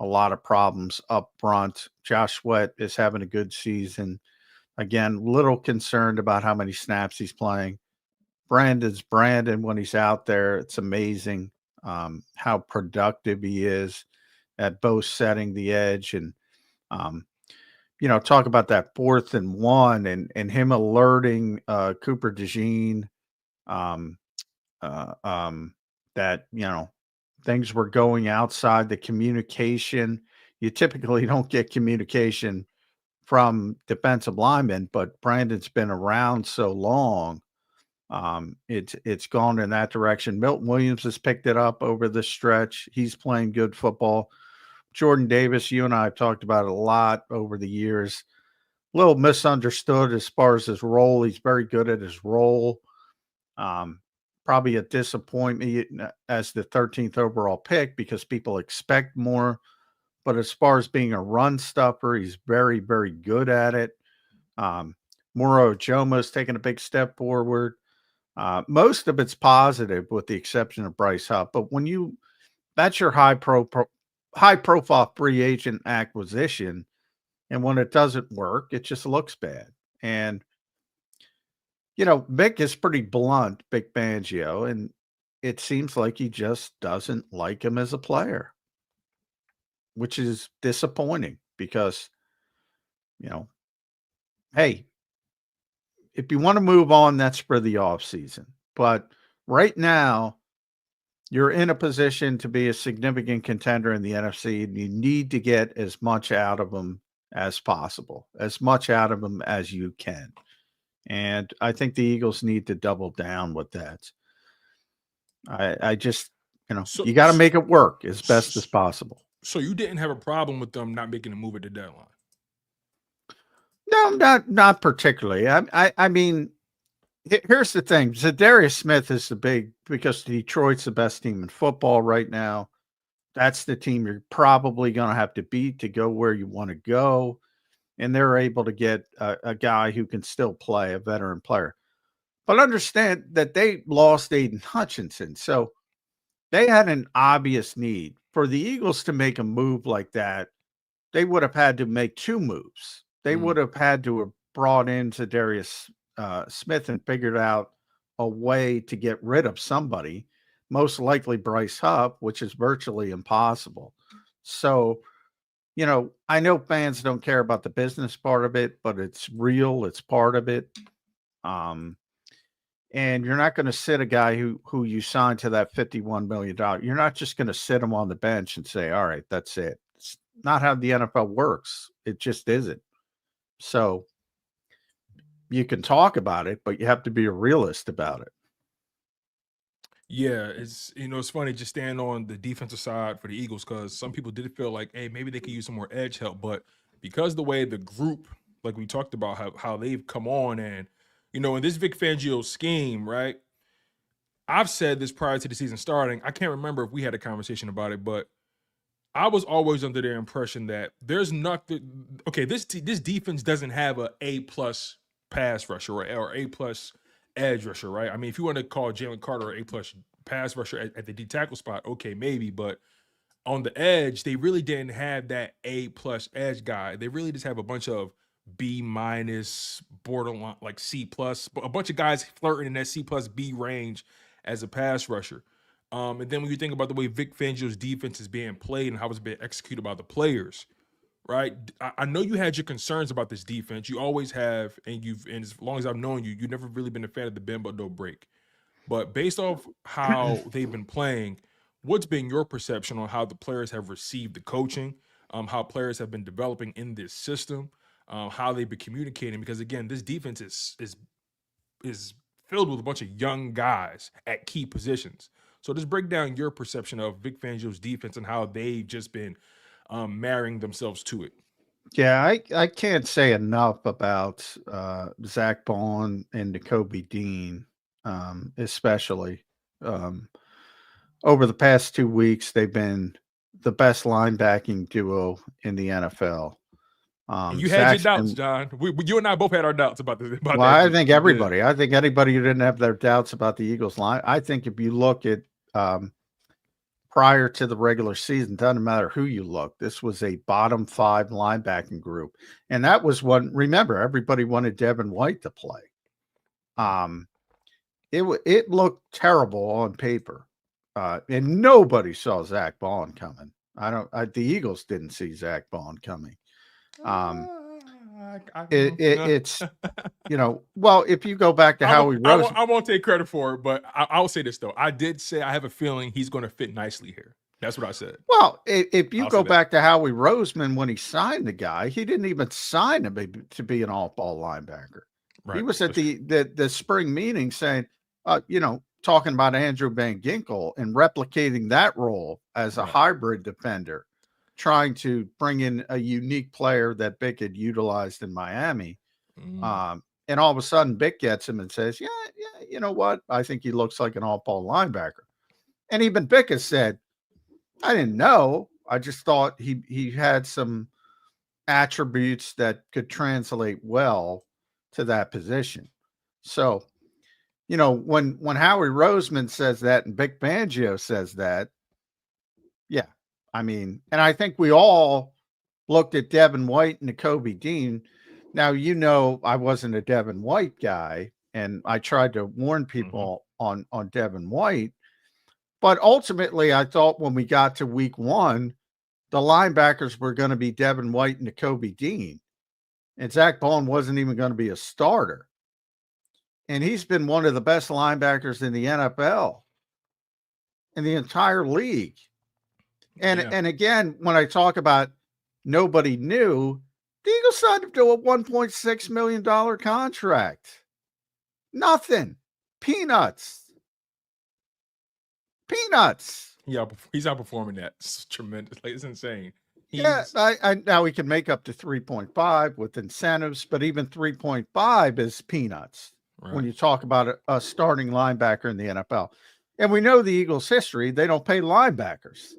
a lot of problems up front. Josh Sweat is having a good season. Again, little concerned about how many snaps he's playing. Brandon's Brandon when he's out there. It's amazing how productive he is at both setting the edge and talk about that 4th and 1 and him alerting Cooper DeJean that, things were going outside the communication. You typically don't get communication from defensive linemen, but Brandon's been around so long. It's gone in that direction. Milton Williams has picked it up over the stretch. He's playing good football. Jordan Davis, you and I have talked about it a lot over the years. A little misunderstood as far as his role. He's very good at his role. Probably a disappointment as the 13th overall pick because people expect more. But as far as being a run stuffer, he's very, very good at it. Moro Ojomo's taken a big step forward. Most of it's positive with the exception of Bryce Huff. But that's your high profile free agent acquisition. And when it doesn't work, it just looks bad. And, Vic is pretty blunt, Vic Fangio, and it seems like he just doesn't like him as a player, which is disappointing because, hey, if you want to move on, that's for the offseason. But right now, you're in a position to be a significant contender in the NFC, and you need to get as much out of them as possible, as much out of them as you can. And I think the Eagles need to double down with that. I just, you got to make it work as best as possible. So you didn't have a problem with them not making a move at the deadline? No, not particularly. I mean, here's the thing. Zadarius Smith is because Detroit's the best team in football right now. That's the team you're probably going to have to beat to go where you want to go. And they're able to get a guy who can still play, a veteran player. But understand that they lost Aiden Hutchinson. So they had an obvious need. For the Eagles to make a move like that, they would have had to make 2 moves. They would have had to have brought in Zadarius Smith and figured out a way to get rid of somebody, most likely Bryce Huff, which is virtually impossible. So, I know fans don't care about the business part of it, but it's real. It's part of it. And you're not going to sit a guy who you signed to that $51 million. You're not just going to sit him on the bench and say, all right, that's it. It's not how the NFL works. It just isn't. So you can talk about it, but you have to be a realist about it. Yeah, it's funny just staying on the defensive side for the Eagles because some people did feel like, hey, maybe they could use some more edge help, but because the way the group, like we talked about, how they've come on, and in this Vic Fangio scheme, right? I've said this prior to the season starting. I can't remember if we had a conversation about it, but I was always under the impression that there's nothing. Okay, this defense doesn't have a plus pass rusher or a plus edge rusher, right? I mean, if you want to call Jalen Carter a plus pass rusher at the D tackle spot, okay, maybe, but on the edge, they really didn't have that A plus edge guy. They really just have a bunch of B minus, borderline like C plus, a bunch of guys flirting in that C plus B range as a pass rusher. And then when you think about the way Vic Fangio's defense is being played and how it's being executed by the players, right? I know you had your concerns about this defense. You always have, and as long as I've known you, you've never really been a fan of the bend but don't break. But based off how they've been playing, what's been your perception on how the players have received the coaching, how players have been developing in this system, how they've been communicating? Because again, this defense is filled with a bunch of young guys at key positions. So just break down your perception of Vic Fangio's defense and how they've just been marrying themselves to it. Yeah, I can't say enough about Zach Bond and Nakobe Dean, especially. Over the past 2 weeks, they've been the best linebacking duo in the NFL. And you had your Zach's doubts, been, John. You and I both had our doubts about this. About well, that. I think everybody. I think anybody who didn't have their doubts about the Eagles line. I think if you look at prior to the regular season, doesn't matter who you look, this was a bottom 5 linebacking group, and that was what. Remember, everybody wanted Devin White to play. It looked terrible on paper, and nobody saw Zach Bond coming. The Eagles didn't see Zach Bond coming. It's well, if you go back to Howie Roseman, I won't take credit for it, but I'll say this though. I did say I have a feeling he's going to fit nicely here. That's what I said. Well, if you go back to Howie Roseman when he signed the guy, he didn't even sign him to be an all-ball linebacker. Right. He was at the spring meeting saying, talking about Andrew Van Ginkel and replicating that role as a hybrid defender, trying to bring in a unique player that Bick had utilized in Miami. And all of a sudden, Bick gets him and says, yeah, you know what? I think he looks like an all-ball linebacker. And even Bick has said, I didn't know. I just thought he had some attributes that could translate well to that position. So, when Howie Roseman says that and Vic Fangio says that, yeah, I mean, and I think we all looked at Devin White and Nakobe Dean. Now, I wasn't a Devin White guy, and I tried to warn people on Devin White. But ultimately, I thought when we got to week 1, the linebackers were going to be Devin White and Nakobe Dean. And Zach Bond wasn't even going to be a starter. And he's been one of the best linebackers in the NFL, in the entire league. And again, when I talk about nobody knew, the Eagles signed him to a $1.6 million contract. Nothing. Peanuts. Yeah, he's outperforming that. It's tremendous. Like, it's insane. Now we can make up to 3.5 with incentives, but even 3.5 is peanuts when you talk about a starting linebacker in the NFL. And we know the Eagles' history; they don't pay linebackers.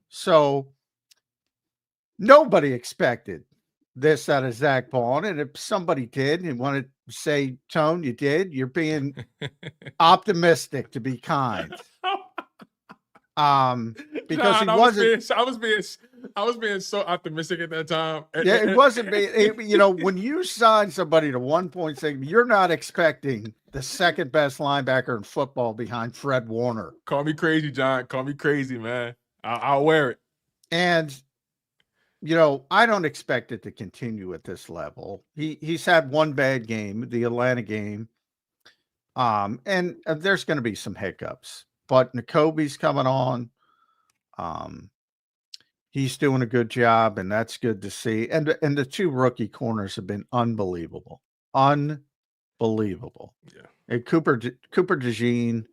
So nobody expected this out of Zach Bond. And if somebody did and wanted to say, Tone, you did, you're being optimistic, to be kind. Because John, I was being so optimistic at that time. Yeah, it wasn't. When you sign somebody to 1.6, you're not expecting the second best linebacker in football behind Fred Warner. Call me crazy, John. Call me crazy, man. I'll wear it. And I don't expect it to continue at this level. He's had one bad game, the Atlanta game, and there's going to be some hiccups. But Nakobe's coming on. He's doing a good job, and that's good to see. And the 2 rookie corners have been unbelievable. unbelievable. Yeah. And Cooper DeJean,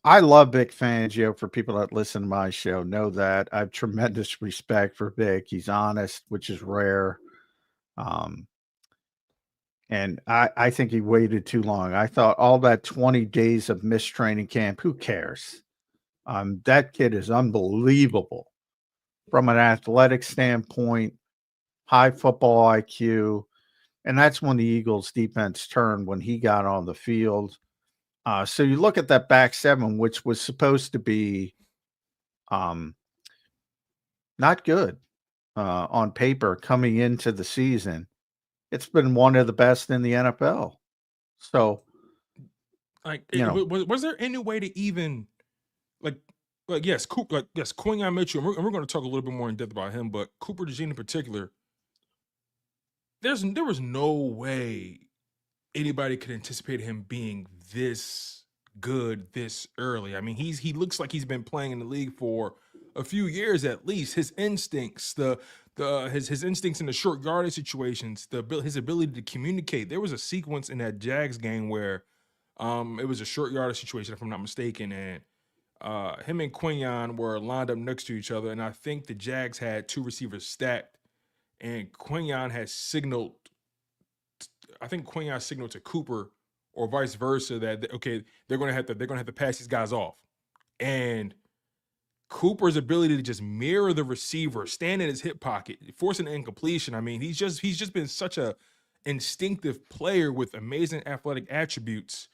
I love Vic Fangio. For people that listen to my show, know that I have tremendous respect for Vic. He's honest, which is rare. And I think he waited too long. I thought all that 20 days of missed training camp, who cares? That kid is unbelievable from an athletic standpoint, high football IQ. And that's when the Eagles defense turned when he got on the field. So you look at that back seven, which was supposed to be not good on paper coming into the season. It's been one of the best in the NFL. So, was there any way to even yes, Quinyon Mitchell, and we're going to talk a little bit more in depth about him, but Cooper DeJean in particular, there was no way anybody could anticipate him being this good this early. I mean, he looks like he's been playing in the league for a few years at least. His instincts, his instincts in the short yardage situations, his ability to communicate. There was a sequence in that Jags game where it was a short yardage situation, if I'm not mistaken, and him and Quinyon were lined up next to each other, and I think the Jags had two receivers stacked, and Quinyon had signaled. I think Quinyon signaled to Cooper, or vice versa, that they're going to have to pass these guys off, and Cooper's ability to just mirror the receiver, stand in his hip pocket, forcing an incompletion. I mean, he's just been such a instinctive player with amazing athletic attributes.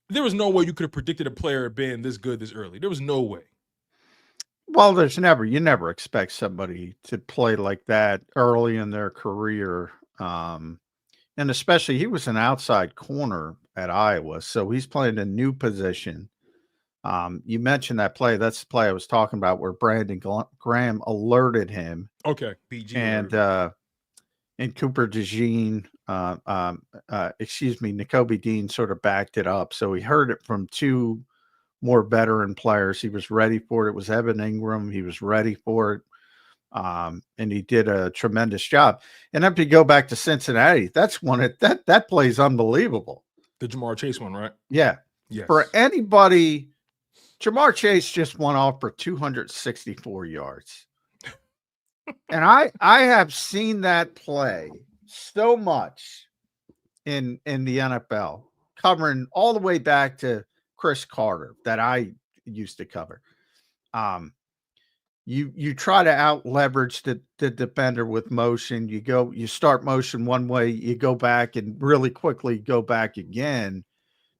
There was no way you could have predicted a player being this good this early. There was no way. Well, you never expect somebody to play like that early in their career. And especially he was an outside corner at Iowa, so he's playing a new position. You mentioned that play. That's the play I was talking about where Brandon Graham alerted him. Okay, BG. And Cooper DeJean, Nakobe Dean sort of backed it up. So he heard it from two more veteran players. He was ready for it. It was Evan Ingram. He was ready for it. And he did a tremendous job. And if you go back to Cincinnati, that's that play is unbelievable. The Jamar Chase one, right? Yeah. Yes. For anybody, Jamar Chase just went off for 264 yards. And I have seen that play so much in the NFL, covering all the way back to Chris Carter that I used to cover. You try to out leverage the defender with motion. You start motion one way, you go back and really quickly go back again.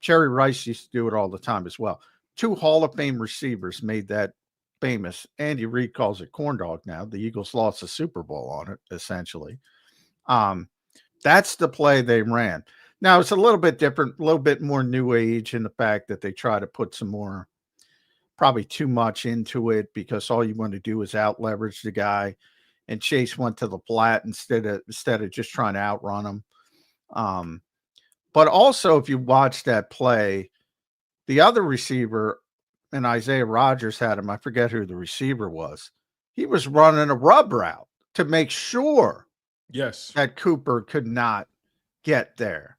Jerry Rice used to do it all the time as well. Two Hall of Fame receivers made that famous. Andy Reid calls it corn dog now. The Eagles lost the Super Bowl on it, essentially. That's the play they ran. Now, it's a little bit different, a little bit more new age in the fact that they try to put some more, probably too much into it, because all you want to do is out leverage the guy, and Chase went to the flat instead of just trying to outrun him. But also, if you watch that play, the other receiver, and Isaiah Rodgers had him, I forget who the receiver was. He was running a rub route to make sure that Cooper could not get there.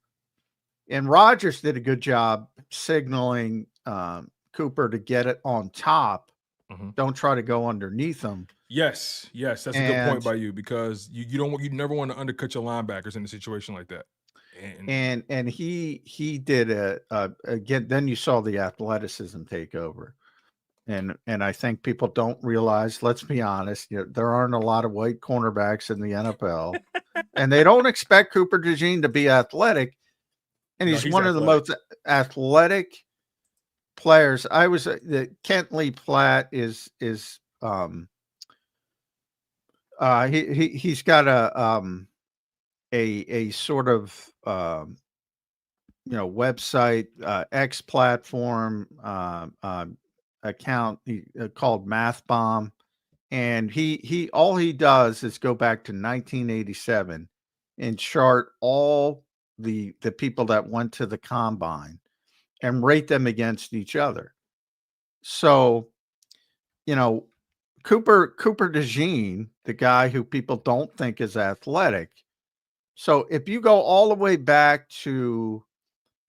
And Rodgers did a good job signaling Cooper to get it on top. Mm-hmm. Don't try to go underneath him. Yes, that's a good point by you, because you never want to undercut your linebackers in a situation like that. And he did again. Then you saw the athleticism take over, and I think people don't realize. Let's be honest, there aren't a lot of white cornerbacks in the NFL, and they don't expect Cooper DeJean to be athletic. And he's one of the most athletic players. Kent Lee Platt is he's got a sort of website X platform account called Math Bomb, and he all he does is go back to 1987 and chart all the people that went to the combine and rate them against each other. So, Cooper DeJean, the guy who people don't think is athletic, So if you go all the way back to,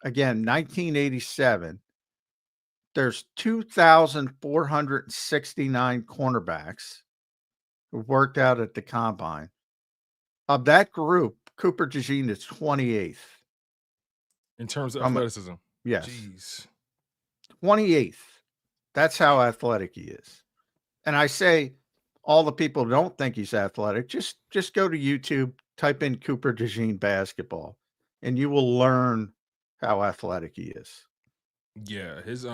again, 1987, there's 2,469 cornerbacks who worked out at the combine. Of that group, Cooper DeJean is 28th. In terms of athleticism. Yes. Jeez. 28th. That's how athletic he is. And I say, all the people who don't think he's athletic, just go to YouTube, type in Cooper DeJean basketball, and you will learn how athletic he is. Yeah, his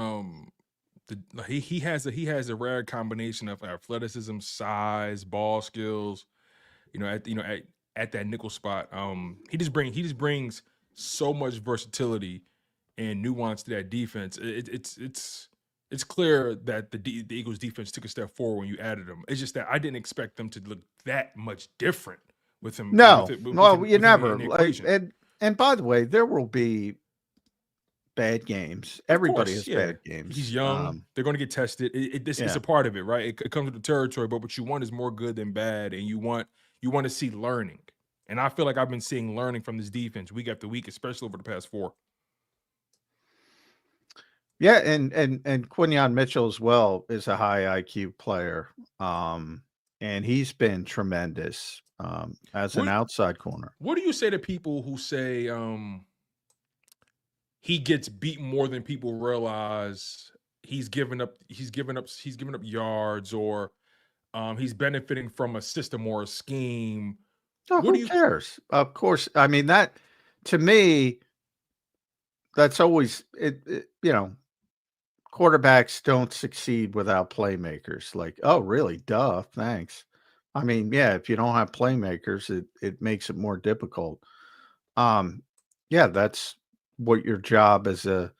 he has a rare combination of athleticism, size, ball skills. At that nickel spot, he just brings so much versatility and nuance to that defense. It's clear that the Eagles defense took a step forward when you added him. It's just that I didn't expect them to look that much different with him. No, with you him never. in the equation. And by the way, there will be bad games. Everybody has bad games. He's young. They're going to get tested. It's a part of it, right? It comes with the territory. But what you want is more good than bad, and you want to see learning. And I feel like I've been seeing learning from this defense week after week, especially over the past 4. Yeah, and Quinyon Mitchell as well is a high IQ player, and he's been tremendous as an outside corner. What do you say to people who say he gets beat more than people realize? He's given up yards, or he's benefiting from a system or a scheme. Oh, who cares? Of course, I mean that to me. That's always it. Quarterbacks don't succeed without playmakers. Like, oh, really? Duh. Thanks. I mean, yeah, if you don't have playmakers, it makes it more difficult. Yeah, that's what your job as a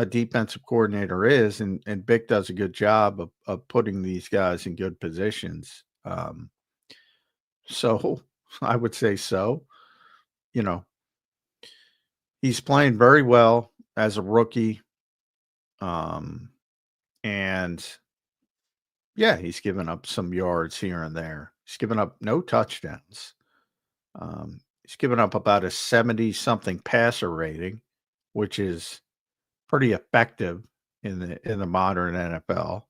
defensive coordinator is, and Vic does a good job of putting these guys in good positions. So I would say so. He's playing very well as a rookie. And yeah, he's given up some yards here and there. He's given up no touchdowns. He's given up about a 70-something passer rating, which is pretty effective in the modern NFL.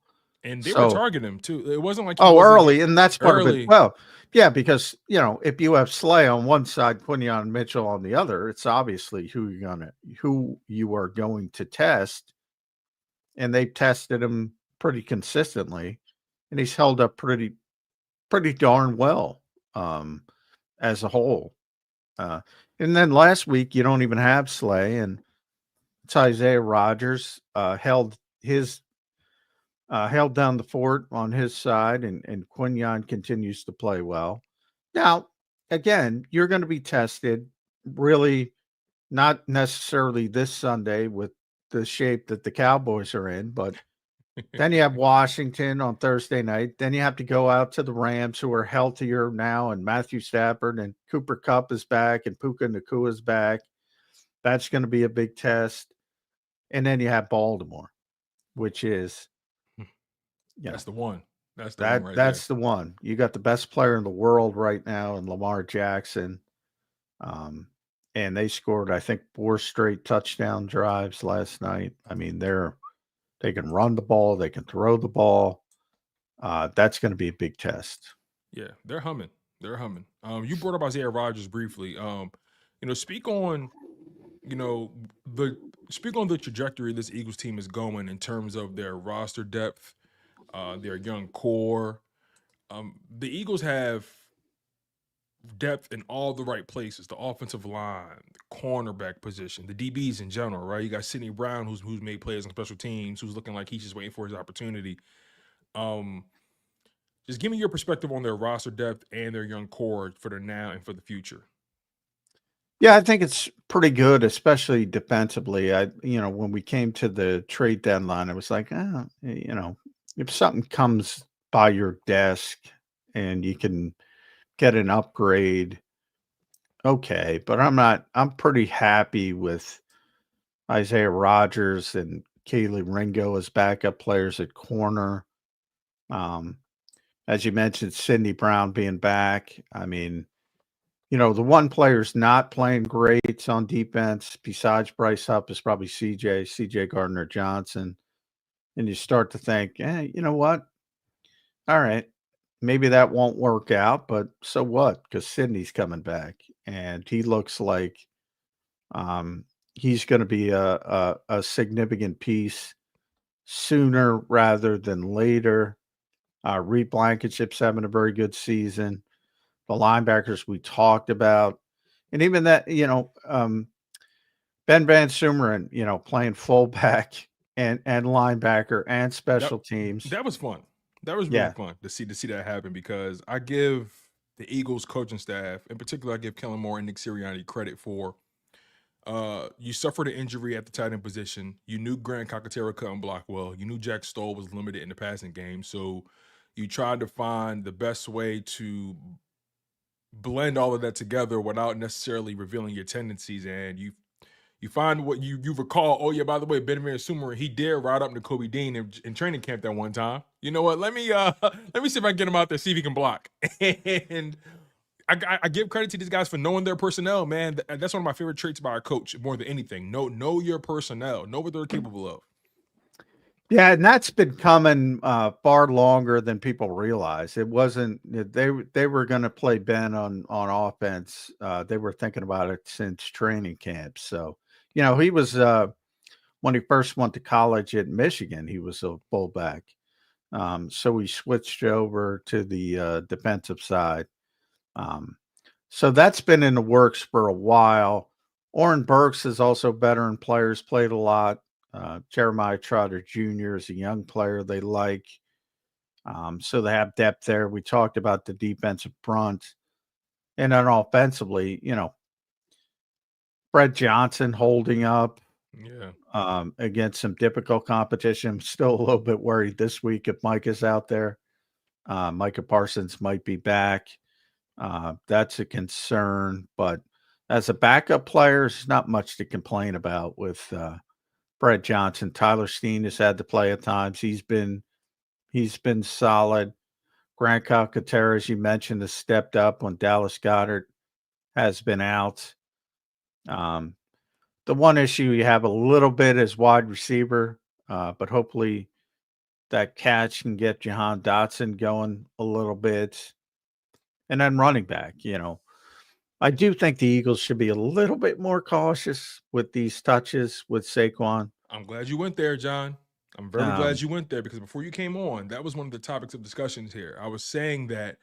And they were targeting him too. It wasn't like early, and that's part of it. Well, yeah, because if you have Slay on one side, Quinyon Mitchell on the other, it's obviously who you are going to test. And they've tested him pretty consistently, and he's held up pretty darn well as a whole. And then last week, you don't even have Slay, and it's Isaiah Rodgers held down the fort on his side, and Quinyon continues to play well. Now, again, you're going to be tested, really not necessarily this Sunday with the shape that the Cowboys are in, but then you have Washington on Thursday night. Then you have to go out to the Rams, who are healthier now, and Matthew Stafford and Cooper Kupp is back, and Puka Nacua is back. That's going to be a big test. And then you have Baltimore, which is that's the one. That's the one. You got the best player in the world right now in Lamar Jackson. And they scored, I think, 4 straight touchdown drives last night. I mean, they can run the ball, they can throw the ball. That's going to be a big test. Yeah, they're humming. You brought up Isaiah Rodgers briefly. Speak on the trajectory this Eagles team is going in terms of their roster depth, their young core. The Eagles have depth in all the right places: the offensive line, the cornerback position, the DBs in general, right? You got Sidney Brown, who's made plays on special teams, who's looking like he's just waiting for his opportunity. Just give me your perspective on their roster depth and their young core for the now and for the future. Yeah, I think it's pretty good, especially defensively. When we came to the trade deadline, I was like, if something comes by your desk and you can get an upgrade, okay, but I'm pretty happy with Isaiah Rodgers and Kaylee Ringo as backup players at corner. As you mentioned, Sidney Brown being back. I mean, the one player's not playing great on defense besides Bryce Huff is probably CJ Gardner Johnson. And you start to think, you know what? All right, maybe that won't work out, but so what? Because Sydney's coming back, and he looks like um, he's going to be a significant piece sooner rather than later. Reed Blankenship's having a very good season. The linebackers we talked about, and even that, Ben Van Sumeren, playing fullback and linebacker and That special teams. that was fun. That was really Yeah, fun to see that happen because I give the Eagles coaching staff, in particular, I give Kellen Moore and Nick Sirianni credit for you suffered an injury at the tight end position. You knew Grant Cockatera couldn't block well. You knew Jack Stoll was limited in the passing game. So you tried to find the best way to blend all of that together without necessarily revealing your tendencies. And you find what you recall. Oh yeah, by the way, Ben Van Sumeren, he did ride up Nakobe Dean in training camp that one time. You know what? Let me let me see if I can get him out there, see if he can block. And I give credit to these guys for knowing their personnel, man. That's one of my favorite traits about a coach more than anything. Know your personnel. Know what they're capable of. yeah, and that's been coming far longer than people realize. It wasn't they were going to play Ben on offense. They were thinking about it since training camp. So he was when he first went to college at Michigan, he was a fullback. So we switched over to the defensive side. So that's been in the works for a while. Oren Burks is also veteran players, played a lot. Jeremiah Trotter Jr. is a young player they like. So they have depth there. We talked about the defensive front. And then offensively, Brett Johnson holding up against some difficult competition. I'm still a little bit worried this week if Micah's out there. Micah Parsons might be back. That's a concern. But as a backup player, there's not much to complain about with Brett Johnson. Tyler Steen has had to play at times. He's been solid. Grant Calcaterra, as you mentioned, has stepped up when Dallas Goedert has been out. The one issue you have a little bit is wide receiver, but hopefully that catch can get Jahan Dotson going a little bit. And then running back, I do think the Eagles should be a little bit more cautious with these touches with Saquon. I'm glad you went there, John. I'm very glad you went there because before you came on, that was one of the topics of discussions here. I was saying that,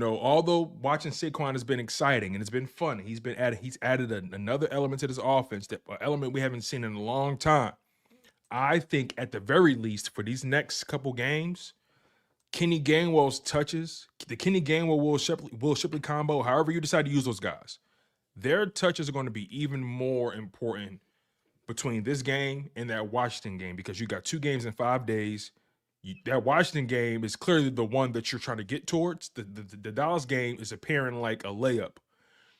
although watching Saquon has been exciting and it's been fun, he's added another element to this offense, that element we haven't seen in a long time. I think at the very least for these next couple games, Kenny Gainwell's touches, the Kenny Gainwell Will Shipley combo, however you decide to use those guys, their touches are going to be even more important between this game and that Washington game because you got 2 games in 5 days. That Washington game is clearly the one that you're trying to get towards. The Dallas game is appearing like a layup.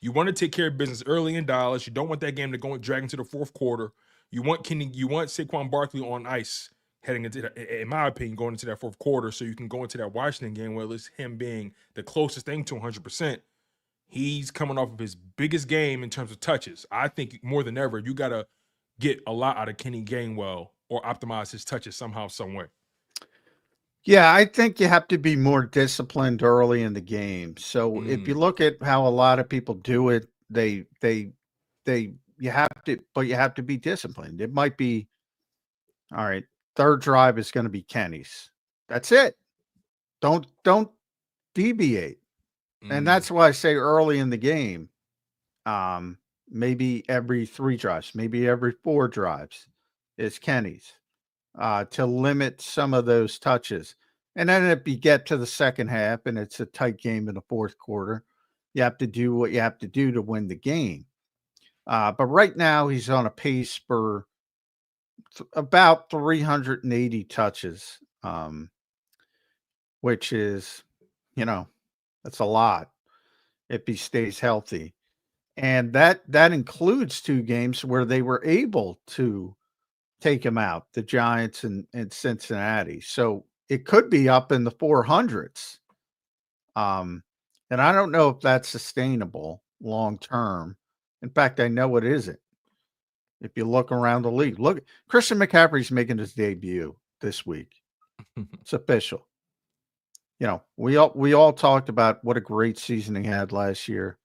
You want to take care of business early in Dallas. You don't want that game to go and drag into the fourth quarter. You want Saquon Barkley on ice heading into that, in my opinion, going into that fourth quarter so you can go into that Washington game where it's him being the closest thing to 100%. He's coming off of his biggest game in terms of touches. I think more than ever, you got to get a lot out of Kenny Gainwell or optimize his touches somehow, some way. Yeah, I think you have to be more disciplined early in the game. So if you look at how a lot of people do it, you have to be disciplined. It might be, all right, third drive is going to be Kenny's. That's it. Don't deviate. And that's why I say early in the game, maybe every 3 drives, maybe every 4 drives is Kenny's. To limit some of those touches. And then if you get to the second half and it's a tight game in the fourth quarter, you have to do what you have to do to win the game. But right now he's on a pace for about 380 touches, which is, that's a lot if he stays healthy. And that includes 2 games where they were able to take him out, the Giants and Cincinnati. So it could be up in the 400s. And I don't know if that's sustainable long term. In fact, I know it isn't. If you look around the league, look, Christian McCaffrey's making his debut this week. It's official. You know, we all talked about what a great season he had last year.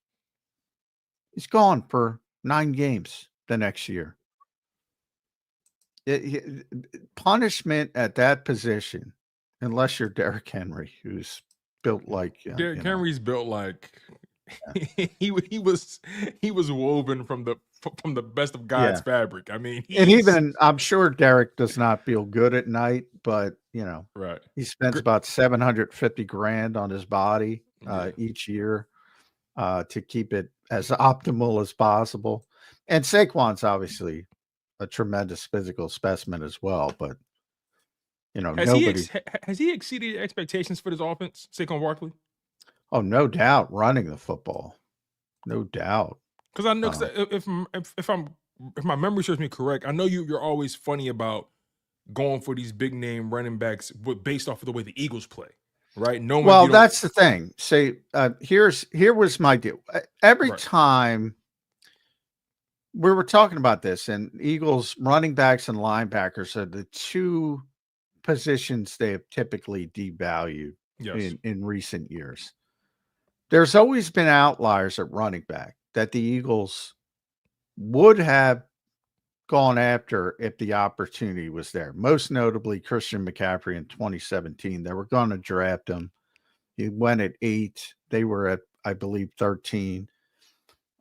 He's gone for 9 games the next year. Punishment at that position, unless you're Derrick Henry, who's built like Derrick Henry's built like he was woven from the best of God's fabric. I mean, and even I'm sure Derrick does not feel good at night, but right. He spends about $750,000 on his body each year to keep it as optimal as possible. And Saquon's obviously a tremendous physical specimen as well, but has he exceeded expectations for this offense, Saquon Barkley? Oh, no doubt, running the football, no doubt. Because I know, if my memory serves me correct, I know you're always funny about going for these big name running backs, but based off of the way the Eagles play, right? Well, that's the thing. Here was my deal. Every time we were talking about this, and Eagles running backs and linebackers are the two positions they have typically devalued in recent years. There's always been outliers at running back that the Eagles would have gone after if the opportunity was there. Most notably, Christian McCaffrey in 2017. They were going to draft him. He went at 8. They were at, I believe, 13.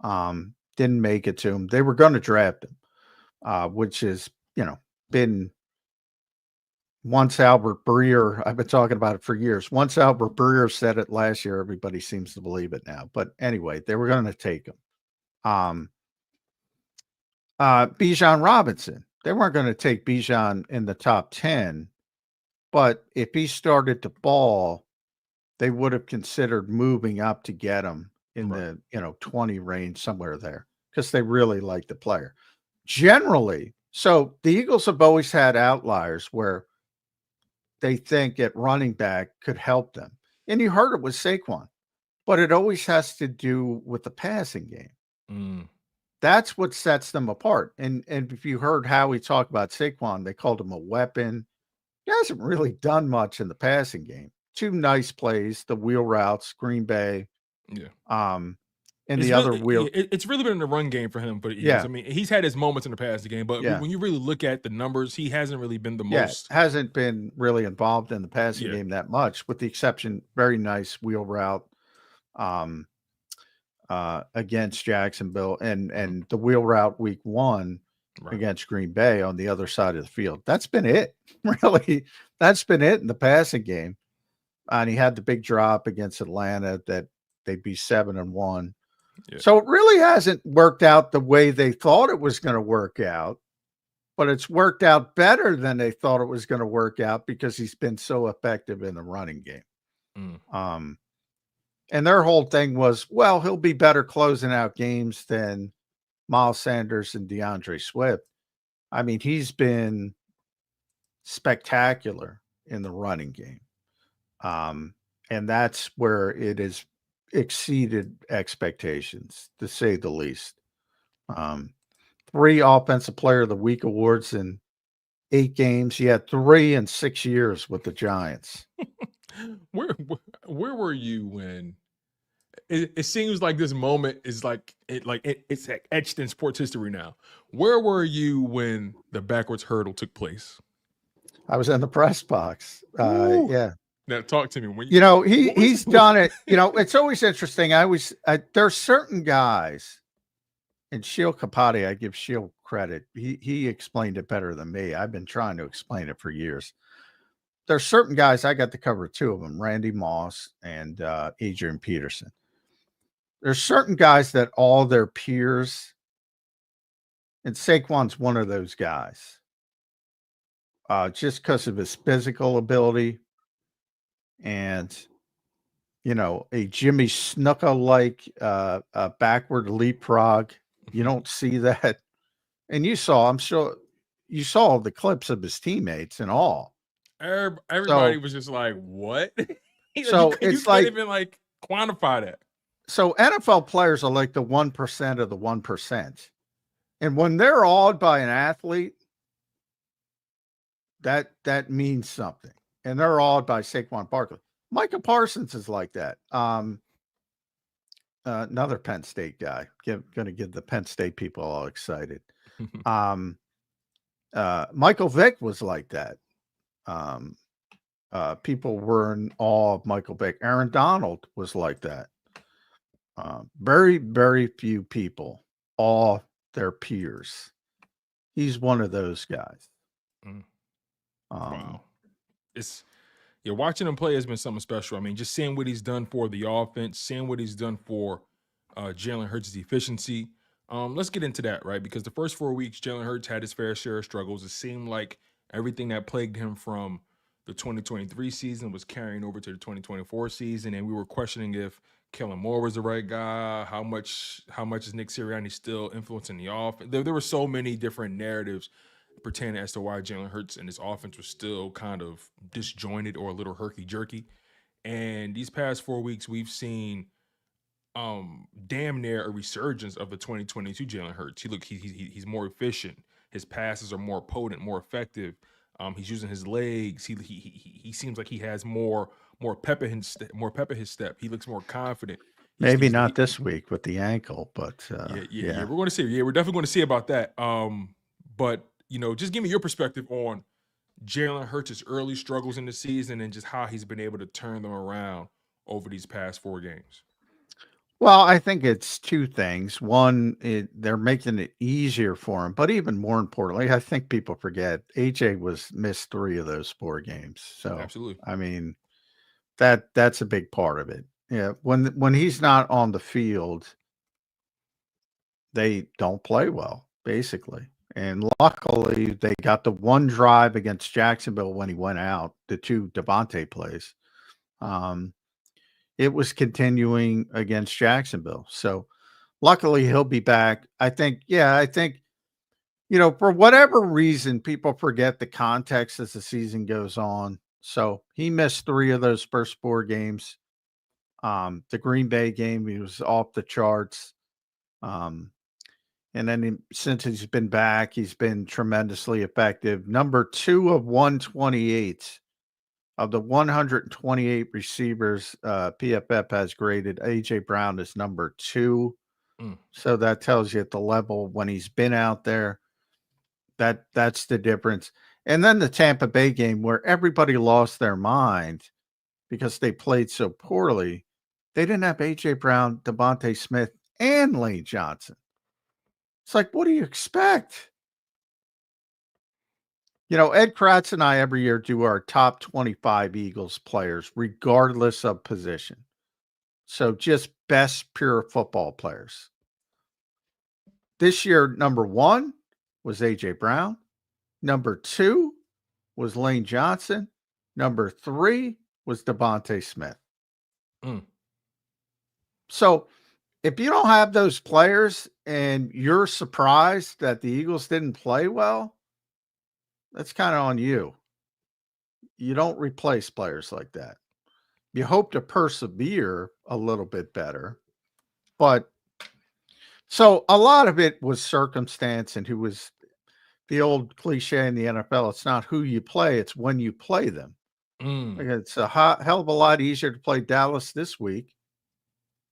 Didn't make it to him. They were going to draft him, which has, been once Albert Breer, I've been talking about it for years. Once Albert Breer said it last year, everybody seems to believe it now. But anyway, they were going to take him. Bijan Robinson. They weren't going to take Bijan in the top 10, but if he started to ball, they would have considered moving up to get him in the 20 range, somewhere there, because they really like the player. Generally, so the Eagles have always had outliers where they think at running back could help them. And you heard it with Saquon, but it always has to do with the passing game. That's what sets them apart. And if you heard Howie talk about Saquon, they called him a weapon. He hasn't really done much in the passing game. 2 nice plays, the wheel routes, Green Bay. And it's the really, other wheel. It's really been in the run game for him, but I mean, he's had his moments in the passing game, but when you really look at the numbers, he hasn't really been the most. Hasn't been really involved in the passing game that much, with the exception, very nice wheel route against Jacksonville and the wheel route week 1 against Green Bay on the other side of the field. That's been it. Really, that's been it in the passing game. And he had the big drop against Atlanta that they'd be 7-1. So it really hasn't worked out the way they thought it was going to work out, but it's worked out better than they thought it was going to work out because he's been so effective in the running game. And their whole thing was, well, he'll be better closing out games than Miles Sanders and DeAndre Swift. I mean, he's been spectacular in the running game. And that's where it has exceeded expectations, to say the least. 3 Offensive Player of the Week awards in 8 games. He had 3 in 6 years with the Giants. Where were you when it seems like this moment is it's etched in sports history now? Where were you when the backwards hurdle took place? I was in the press box. Now talk to me. He's done it. It's always interesting. There's certain guys, and Sheil Kapati, I give Sheil credit. He explained it better than me. I've been trying to explain it for years. There's certain guys, I got to cover 2 of them, Randy Moss and Adrian Peterson. There's certain guys that all their peers, and Saquon's one of those guys, just because of his physical ability and, a Jimmy Snuka-like backward leapfrog. You don't see that. And I'm sure you saw the clips of his teammates and all. Everybody was just like, what? So you it's can't even quantify that. So NFL players are like the 1% of the 1%. And when they're awed by an athlete, that means something. And they're awed by Saquon Barkley. Micah Parsons is like that. Another Penn State guy. Going to get the Penn State people all excited. Michael Vick was like that. People were in awe of Michael Vick. Aaron Donald was like that. Very, very few people awe their peers. He's one of those guys. Wow. Watching him play has been something special. I mean, just seeing what he's done for the offense, seeing what he's done for Jalen Hurts' efficiency. Let's get into that, right? Because the first 4 weeks, Jalen Hurts had his fair share of struggles. It seemed like everything that plagued him from the 2023 season was carrying over to the 2024 season, and we were questioning if Kellen Moore was the right guy. How much is Nick Sirianni still influencing the offense? There were so many different narratives pertaining as to why Jalen Hurts and his offense was still kind of disjointed or a little herky-jerky. And these past 4 weeks, we've seen damn near a resurgence of the 2022 Jalen Hurts. He's more efficient. His passes are more potent, more effective. He's using his legs. He seems like he has more pep in his step. He looks more confident. Maybe not this week with the ankle, but yeah, we're going to see. Yeah, we're definitely going to see about that. But just give me your perspective on Jalen Hurts' early struggles in the season and just how he's been able to turn them around over these past 4 games. Well, I think it's two things. One, they're making it easier for him, but even more importantly, I think people forget AJ missed 3 of those 4 games. So, absolutely, I mean, that's a big part of it. Yeah, when he's not on the field, they don't play well, basically. And luckily, they got the one drive against Jacksonville when he went out, the 2 Devontae plays. It was continuing against Jacksonville. So luckily he'll be back. I think, for whatever reason, people forget the context as the season goes on. So he missed 3 of those first 4 games. The Green Bay game, he was off the charts. And then since he's been back, he's been tremendously effective. Number 2 of 128. Of the 128 receivers PFF has graded, A.J. Brown is number 2. So that tells you at the level when he's been out there, that's the difference. And then the Tampa Bay game where everybody lost their mind because they played so poorly. They didn't have A.J. Brown, Devontae Smith, and Lane Johnson. It's like, what do you expect? Ed Kratz and I every year do our top 25 Eagles players, regardless of position. So just best pure football players. This year, number 1 was A.J. Brown. Number 2 was Lane Johnson. Number 3 was Devontae Smith. So if you don't have those players and you're surprised that the Eagles didn't play well, that's kind of on you. You don't replace players like that. You hope to persevere a little bit better. But so a lot of it was circumstance and who was the old cliche in the NFL. It's not who you play, it's when you play them. It's a hell of a lot easier to play Dallas this week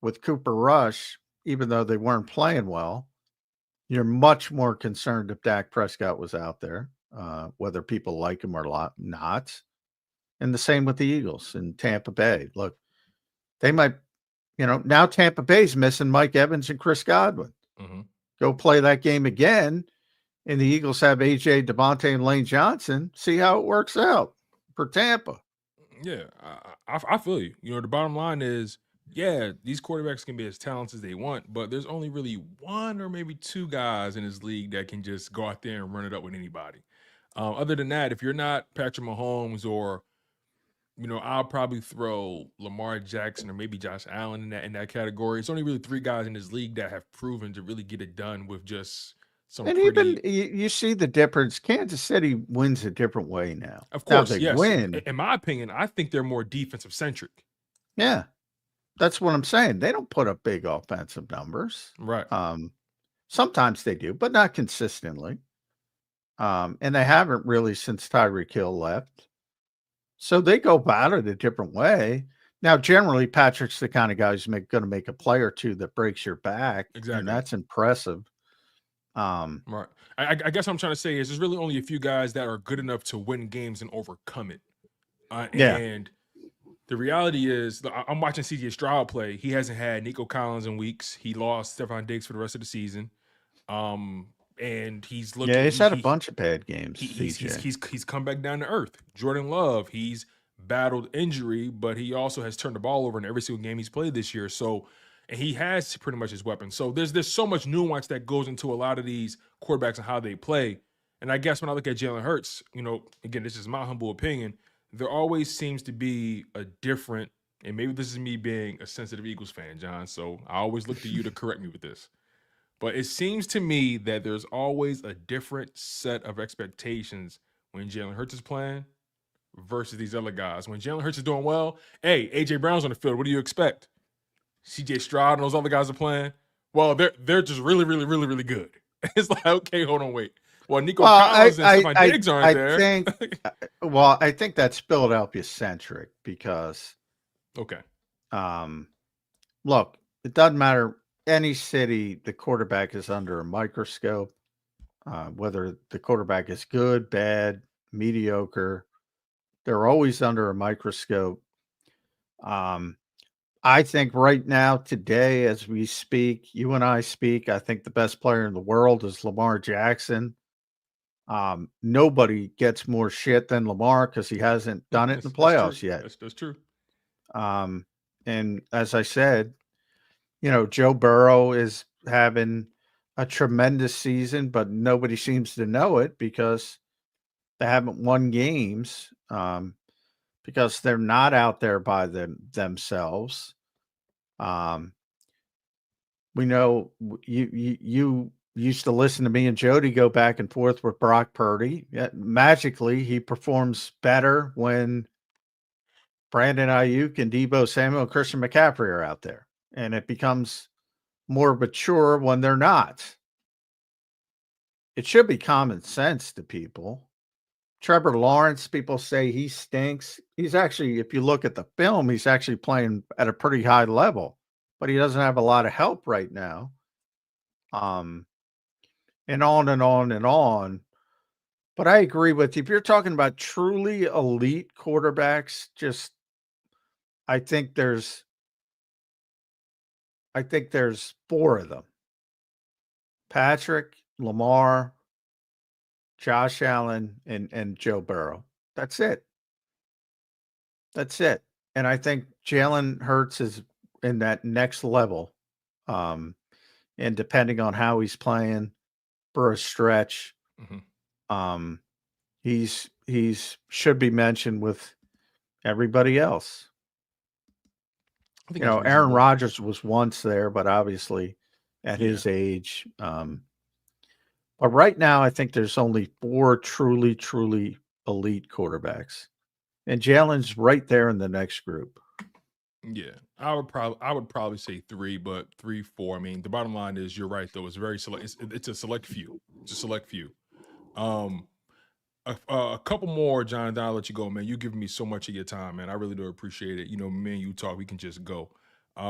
with Cooper Rush, even though they weren't playing well. You're much more concerned if Dak Prescott was out there. Whether people like him or not. And the same with the Eagles in Tampa Bay. Look, they might, now Tampa Bay's missing Mike Evans and Chris Godwin. Go play that game again, and the Eagles have AJ, Devontae, and Lane Johnson. See how it works out for Tampa. Yeah, I feel you. The bottom line is, these quarterbacks can be as talented as they want, but there's only really 1 or maybe 2 guys in this league that can just go out there and run it up with anybody. Other than that, if you're not Patrick Mahomes or, I'll probably throw Lamar Jackson or maybe Josh Allen in that category. It's only really 3 guys in this league that have proven to really get it done with just some. And even you see the difference. Kansas City wins a different way now. Of course, now they yes. win. In my opinion, I think they're more defensive centric. Yeah. That's what I'm saying. They don't put up big offensive numbers. Right. Sometimes they do, but not consistently. And they haven't really since Tyreek Hill left. So they go about it a different way. Now, generally, Patrick's the kind of guy who's going to make a play or two that breaks your back, Exactly. and that's impressive. Right. I guess what I'm trying to say is there's really only a few guys that are good enough to win games and overcome it. Yeah. And the reality is, I'm watching CJ Stroud play. He hasn't had Nico Collins in weeks. He lost Stephon Diggs for the rest of the season. And he's looking. Yeah, he's had a bunch of bad games. He's come back down to earth. Jordan Love, he's battled injury, but he also has turned the ball over in every single game he's played this year. So, and he has pretty much his weapon. So there's so much nuance that goes into a lot of these quarterbacks and how they play. And I guess when I look at Jalen Hurts, again, this is my humble opinion, there always seems to be a different, and maybe this is me being a sensitive Eagles fan, John, so I always look to you to correct me with this. But it seems to me that there's always a different set of expectations when Jalen Hurts is playing versus these other guys. When Jalen Hurts is doing well, hey, A.J. Brown's on the field. What do you expect? C.J. Stroud and those other guys are playing. Well, they're just really, really, really, really good. It's like, okay, hold on, wait. Well, Nico Collins and Stephon Diggs aren't there. I think that's Philadelphia-centric because, okay, look, it doesn't matter. Any city, the quarterback is under a microscope, whether the quarterback is good, bad, mediocre. They're always under a microscope. I think right now, today, as we speak, you and I speak, I think the best player in the world is Lamar Jackson. Nobody gets more shit than Lamar because he hasn't done it in the playoffs yet. That's true. And as I said, Joe Burrow is having a tremendous season, but nobody seems to know it because they haven't won games because they're not out there by themselves. We know you used to listen to me and Jody go back and forth with Brock Purdy. Yet magically, he performs better when Brandon Ayuk and Deebo Samuel and Christian McCaffrey are out there. And it becomes more mature when they're not. It should be common sense to people. Trevor Lawrence, people say he stinks. He's actually, if you look at the film, he's actually playing at a pretty high level, but he doesn't have a lot of help right now. And on and on and on. But I agree with you. If you're talking about truly elite quarterbacks, I think there's four of them. Patrick, Lamar, Josh Allen, and Joe Burrow. That's it. And I think Jalen Hurts is in that next level. And depending on how he's playing for a stretch, he's should be mentioned with everybody else. Aaron Rodgers was once there, but obviously at his age. But right now, I think there's only four truly, truly elite quarterbacks. And Jalen's right there in the next group. Yeah, I would probably say three, but 3, 4. I mean, the bottom line is you're right, though. It's very select. It's a select few. It's a select few. A couple more, John, and then I'll let you go, man. You've given me so much of your time, man. I really do appreciate it. Me and you talk, we can just go. I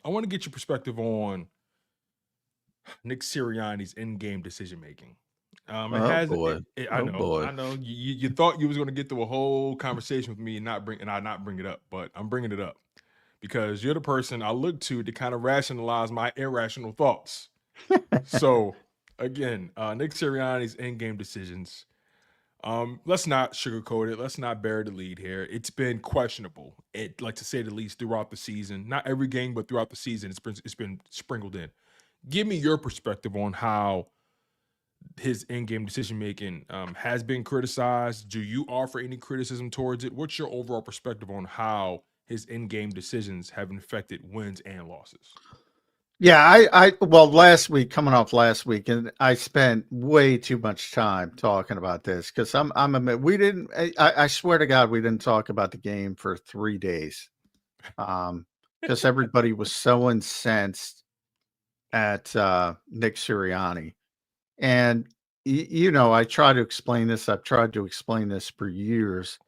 want to get your perspective on Nick Sirianni's in-game decision-making. I know. You thought you was going to get through a whole conversation with me and not bring it up, but I'm bringing it up because you're the person I look to kind of rationalize my irrational thoughts. So, again, Nick Sirianni's in-game decisions. Let's not sugarcoat it. Let's not bury the lead here. It's been questionable, to say the least, throughout the season. Not every game, but throughout the season, it's been sprinkled in. Give me your perspective on how his in-game decision-making has been criticized. Do you offer any criticism towards it? What's your overall perspective on how his in-game decisions have affected wins and losses? Yeah, coming off last week, and I spent way too much time talking about this because I swear to God, we didn't talk about the game for 3 days. because everybody was so incensed at Nick Sirianni. And, I try to explain this. I've tried to explain this for years.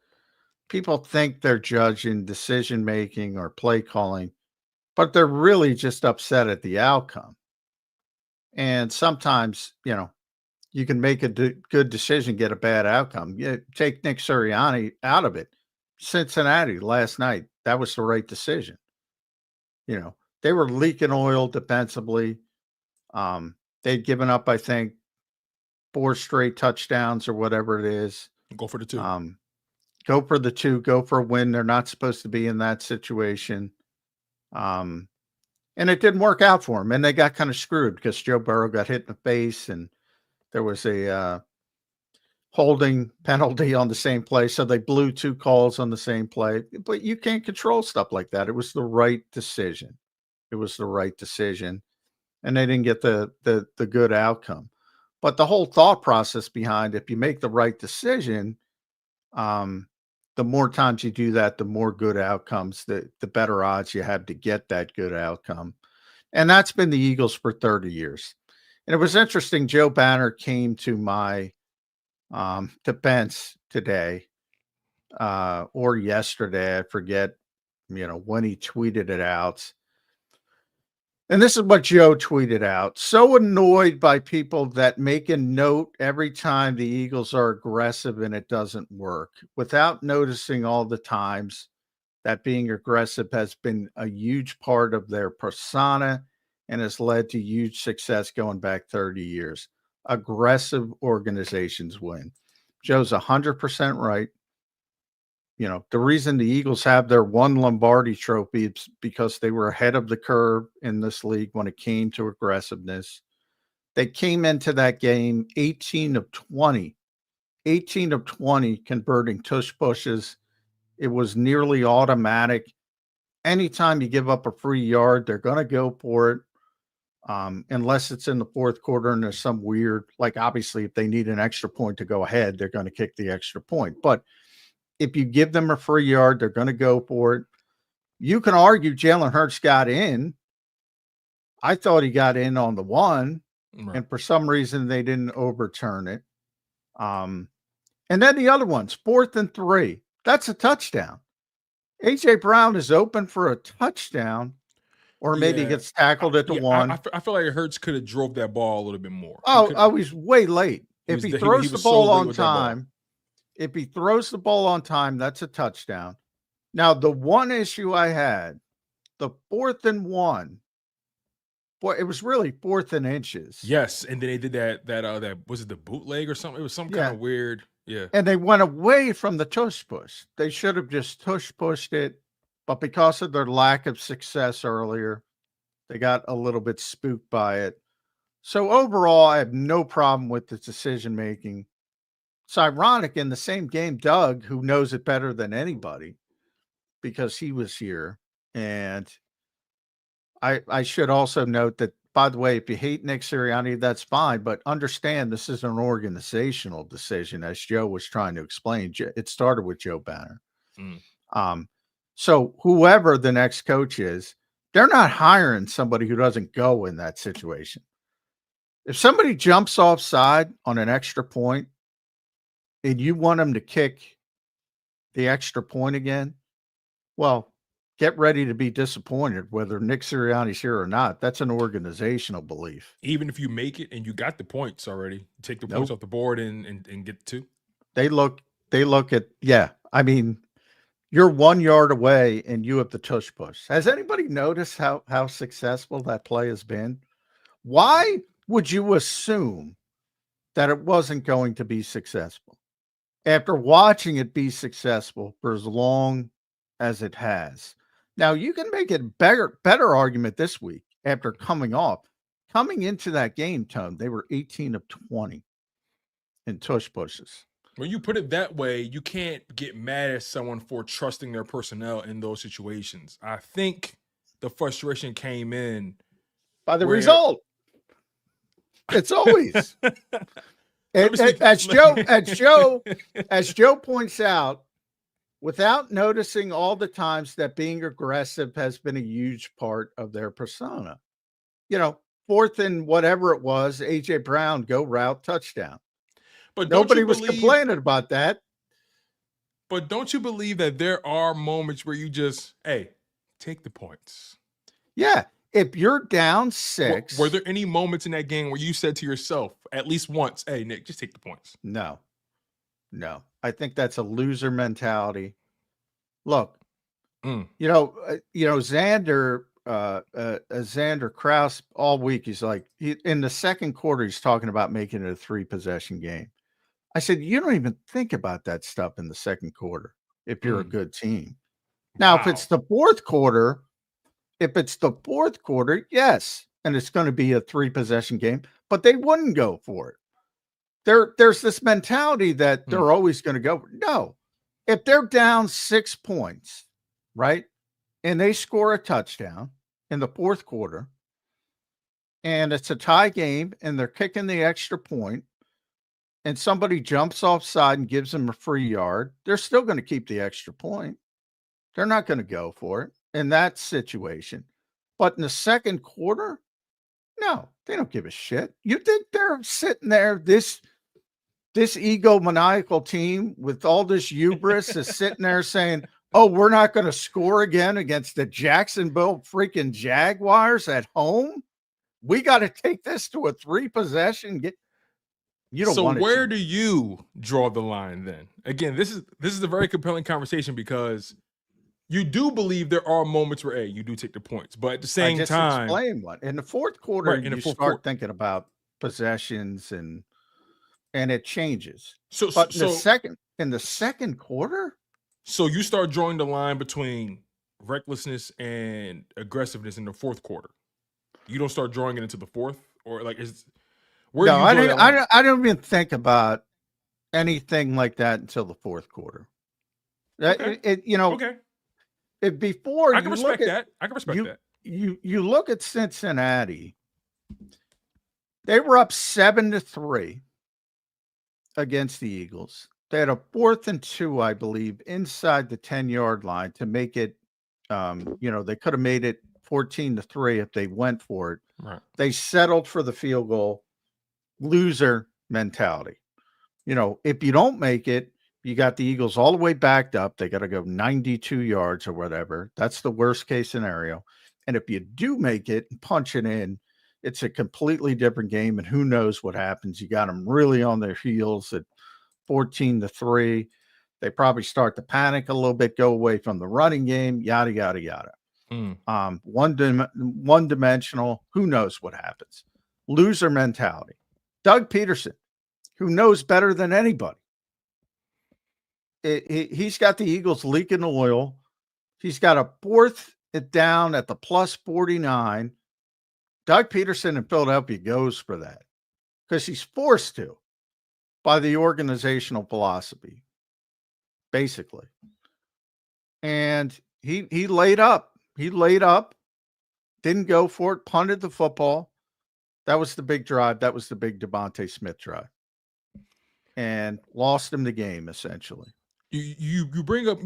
People think they're judging decision making or play calling, but they're really just upset at the outcome. And sometimes, you can make a good decision, get a bad outcome. Take Nick Sirianni out of it. Cincinnati last night, that was the right decision. They were leaking oil defensively. They'd given up, I think, 4 straight touchdowns or whatever it is. Go for the 2. Go for the 2. Go for a win. They're not supposed to be in that situation. And it didn't work out for them. And they got kind of screwed because Joe Burrow got hit in the face and there was a holding penalty on the same play. So they blew 2 calls on the same play. But you can't control stuff like that. It was the right decision. And they didn't get the good outcome. But the whole thought process behind, if you make the right decision, the more times you do that, the more good outcomes, the better odds you have to get that good outcome. And that's been the Eagles for 30 years. And it was interesting. Joe Banner came to my defense today or yesterday. I forget, when he tweeted it out. And this is what Joe tweeted out. So annoyed by people that make a note every time the Eagles are aggressive and it doesn't work, without noticing all the times that being aggressive has been a huge part of their persona and has led to huge success going back 30 years. Aggressive organizations win. Joe's 100% right. The reason the Eagles have their 1 Lombardi trophy is because they were ahead of the curve in this league when it came to aggressiveness. They came into that game 18 of 20 converting tush pushes. It was nearly automatic. Anytime you give up a free yard, they're going to go for it. Unless it's in the 4th quarter and there's some weird, like obviously if they need an extra point to go ahead, they're going to kick the extra point. But if you give them a free yard, they're going to go for it. You can argue Jalen Hurts got in. I thought he got in on the 1, right. And for some reason they didn't overturn it. And then the other ones, 4th and 3. That's a touchdown. A.J. Brown is open for a touchdown, or maybe he gets tackled at the 1. I feel like Hurts could have drove that ball a little bit more. He's way late. If he throws the ball on time, if he throws the ball on time, that's a touchdown. Now, the one issue I had, the 4th and 1, boy, it was really 4th and inches. Yes, and then they did that was it the bootleg or something? It was some kind of weird, And they went away from the tush push. They should have just tush pushed it, but because of their lack of success earlier, they got a little bit spooked by it. So overall, I have no problem with the decision making. It's ironic, in the same game, Doug, who knows it better than anybody because he was here. And I should also note that, by the way, if you hate Nick Sirianni, that's fine. But understand this is an organizational decision, as Joe was trying to explain. It started with Joe Banner. So whoever the next coach is, they're not hiring somebody who doesn't go in that situation. If somebody jumps offside on an extra point, and you want them to kick the extra point again, well, get ready to be disappointed whether Nick Sirianni's here or not. That's an organizational belief. Even if you make it and you got the points already, take the points off the board and get 2. They look at, I mean, you're 1 yard away and you have the tush push. Has anybody noticed how successful that play has been? Why would you assume that it wasn't going to be successful after watching it be successful for as long as it has? Now, you can make it better argument this week after coming into that game, Tone. They were 18 of 20 in tush pushes. When you put it that way, you can't get mad at someone for trusting their personnel in those situations. I think the frustration came in by the result. It's always as Joe points out, without noticing all the times that being aggressive has been a huge part of their persona. You know, fourth and whatever it was, AJ Brown, go route, touchdown. But don't you Nobody was believe? complaining about that. But don't you believe that there are moments where you just, hey, take the points? Yeah. If you're down 6. Were there any moments in that game where you said to yourself at least once, hey, Nick, just take the points? No. I think that's a loser mentality. Look, Xander, Xander Krause all week, he's like, in the second quarter, he's talking about making it a 3-possession game. I said, you don't even think about that stuff in the second quarter if you're a good team. Now, if it's the fourth quarter, yes, and it's going to be a 3-possession game, but they wouldn't go for it. There's this mentality that they're always going to go. No, if they're down 6 points, right, and they score a touchdown in the fourth quarter, and it's a tie game, and they're kicking the extra point, and somebody jumps offside and gives them a free yard, they're still going to keep the extra point. They're not going to go for it in that situation. But in the second quarter, no, they don't give a shit. You think they're sitting there, this egomaniacal team with all this hubris is sitting there saying, oh, we're not going to score again against the Jacksonville freaking Jaguars at home? We got to take this to a 3-possession game. You don't want it. So where do you draw the line then? Again, this is a very compelling conversation because you do believe there are moments where, hey, you do take the points, but at the same time, explain what in the fourth quarter, right, you start thinking about possessions and it changes. But in the second quarter, so you start drawing the line between recklessness and aggressiveness in the fourth quarter. You don't start drawing it into the fourth, or like I don't even think about anything like that until the fourth quarter. Okay. Before I can respect that. I can respect that. You look at Cincinnati. They were up 7-3 against the Eagles. They had a 4th and 2, I believe, inside the 10-yard line to make it. They could have made it 14-3 if they went for it. Right. They settled for the field goal. Loser mentality. If you don't make it, you got the Eagles all the way backed up. They got to go 92 yards or whatever. That's the worst case scenario. And if you do make it and punch it in, it's a completely different game. And who knows what happens? You got them really on their heels at 14-3. They probably start to panic a little bit, go away from the running game, yada, yada, yada. One-dimensional. Who knows what happens? Loser mentality. Doug Peterson, who knows better than anybody. He's got the Eagles leaking oil. He's got a 4th down at the plus 49. Doug Peterson in Philadelphia goes for that because he's forced to by the organizational philosophy, basically. And he laid up. He laid up, didn't go for it, punted the football. That was the big drive. That was the big Devontae Smith drive. And lost him the game, essentially. You bring up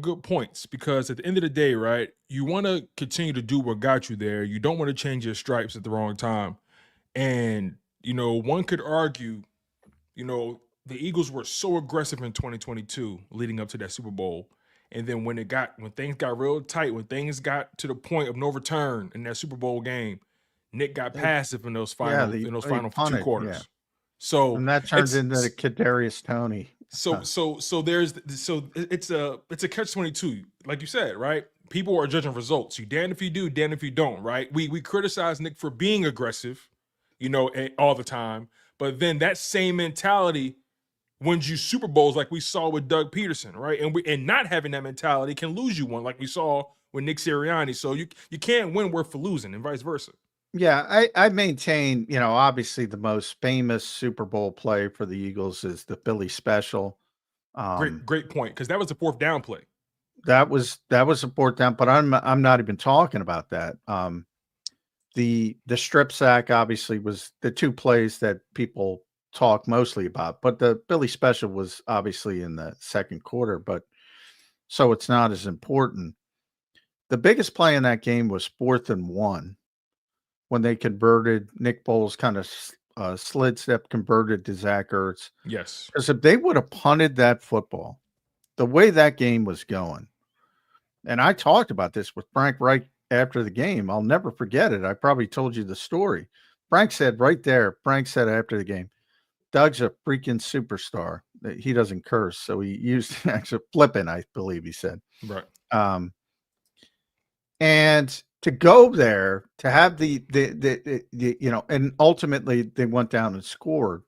good points because at the end of the day, right, you want to continue to do what got you there. You don't want to change your stripes at the wrong time. And, one could argue, the Eagles were so aggressive in 2022 leading up to that Super Bowl. And then when things got real tight, when things got to the point of no return in that Super Bowl game, Nick got passive in those final 2 quarters. Yeah. So and that turns into the Kadarius Toney. So it's a catch-22, like you said, right? People are judging results. You damned if you do, damned if you don't, right? We criticize Nick for being aggressive, all the time, but then that same mentality wins you Super Bowls, like we saw with Doug Peterson, right? And not having that mentality can lose you one, like we saw with Nick Sirianni. So you can't win worth for losing, and vice versa. Yeah, I maintain, obviously the most famous Super Bowl play for the Eagles is the Philly special. Great point, because that was a 4th down play. That was a 4th down, but I'm not even talking about that. The strip sack obviously was the 2 plays that people talk mostly about, but the Philly special was obviously in the second quarter. But so it's not as important. The biggest play in that game was 4th and 1 when they converted. Nick Foles kind of slid step converted to Zach Ertz. Yes. Because if they would have punted that football, the way that game was going, and I talked about this with Frank right after the game. I'll never forget it. I probably told you the story. Frank said after the game, Doug's a freaking superstar. He doesn't curse. So he used actually flipping, I believe he said. Right. And to go there, to have the and ultimately they went down and scored.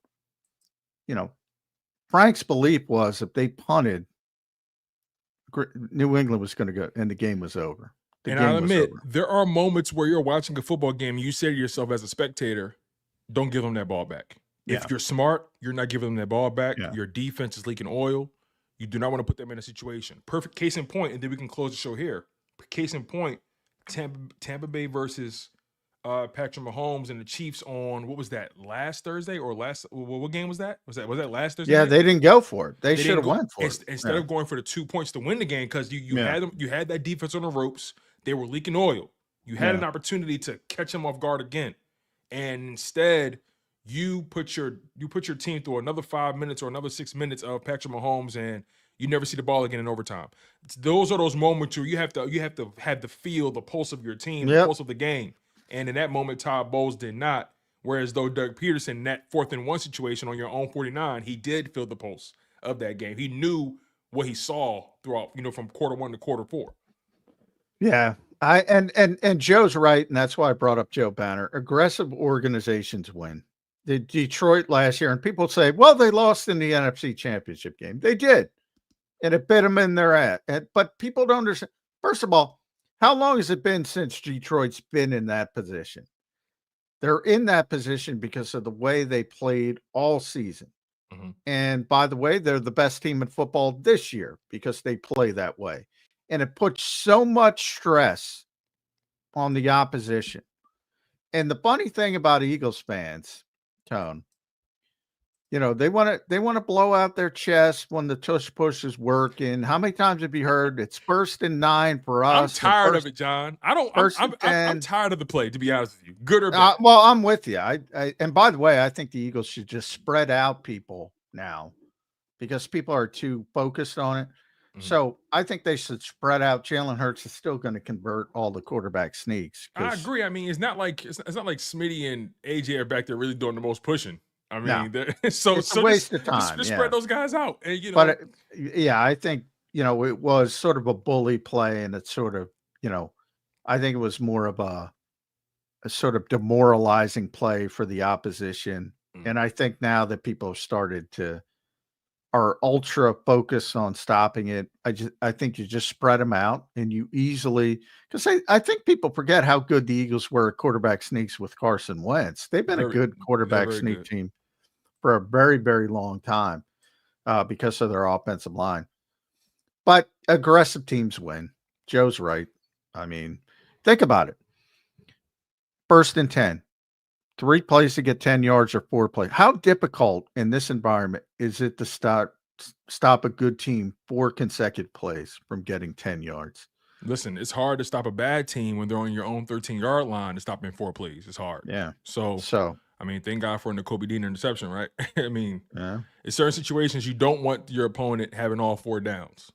Frank's belief was if they punted, New England was going to go, and the game was over. And I'll admit, there are moments where you're watching a football game and you say to yourself as a spectator, don't give them that ball back. If you're smart, you're not giving them that ball back. Your defense is leaking oil. You do not want to put them in a situation. Perfect case in point, and then we can close the show here. Case in point, Tampa Bay versus Patrick Mahomes and the Chiefs on, what was that, last Thursday or what game was that? Was that last Thursday? Yeah, they didn't go for it. They should have went for it. Instead of going for the 2 points to win the game, because you had that defense on the ropes. They were leaking oil. You had an opportunity to catch them off guard again. And instead, you put your team through another 5 minutes or another 6 minutes of Patrick Mahomes, and you never see the ball again in overtime. Those are those moments where you have to have the feel, the pulse of your team, the pulse of the game. And in that moment, Todd Bowles did not. Whereas though Doug Peterson, that 4th and 1 situation on your own 49, he did feel the pulse of that game. He knew what he saw throughout, from quarter 1 to quarter 4. Yeah. And Joe's right, and that's why I brought up Joe Banner. Aggressive organizations win. The Detroit last year, and people say, well, they lost in the NFC Championship game. They did. And it bit them in their ass. But people don't understand. First of all, how long has it been since Detroit's been in that position? They're in that position because of the way they played all season. Mm-hmm. And by the way, they're the best team in football this year because they play that way. And it puts so much stress on the opposition. And the funny thing about Eagles fans, Tone, they want to blow out their chest when the tush push is working. How many times have you heard it's 1st and 9 for us? I'm tired of it, John. I'm tired of the play, to be honest with you. Good or bad? Well, I'm with you. And by the way, I think the Eagles should just spread out people now because people are too focused on it. Mm-hmm. So I think they should spread out. Jalen Hurts is still going to convert all the quarterback sneaks. I agree. I mean, it's not like Smitty and AJ are back there really doing the most pushing. I mean, so it's a waste of time. Just spread those guys out. And, But I think it was sort of a bully play, and it's sort of I think it was more of a sort of demoralizing play for the opposition. Mm-hmm. And I think now that people have are ultra focused on stopping it. I think you just spread them out, and you easily, because I think people forget how good the Eagles were at quarterback sneaks with Carson Wentz. They've been a good quarterback sneak team for a very, very long time because of their offensive line. But aggressive teams win. Joe's right. I mean, think about it. 1st and 10. 3 plays to get 10 yards or 4 plays. How difficult in this environment is it to stop a good team 4 consecutive plays from getting 10 yards? Listen, it's hard to stop a bad team when they're on your own 13-yard line to stop in 4 plays. It's hard. Yeah. So I mean, thank God for a Nakobe Dean interception, right? I mean, in certain situations, you don't want your opponent having all 4 downs.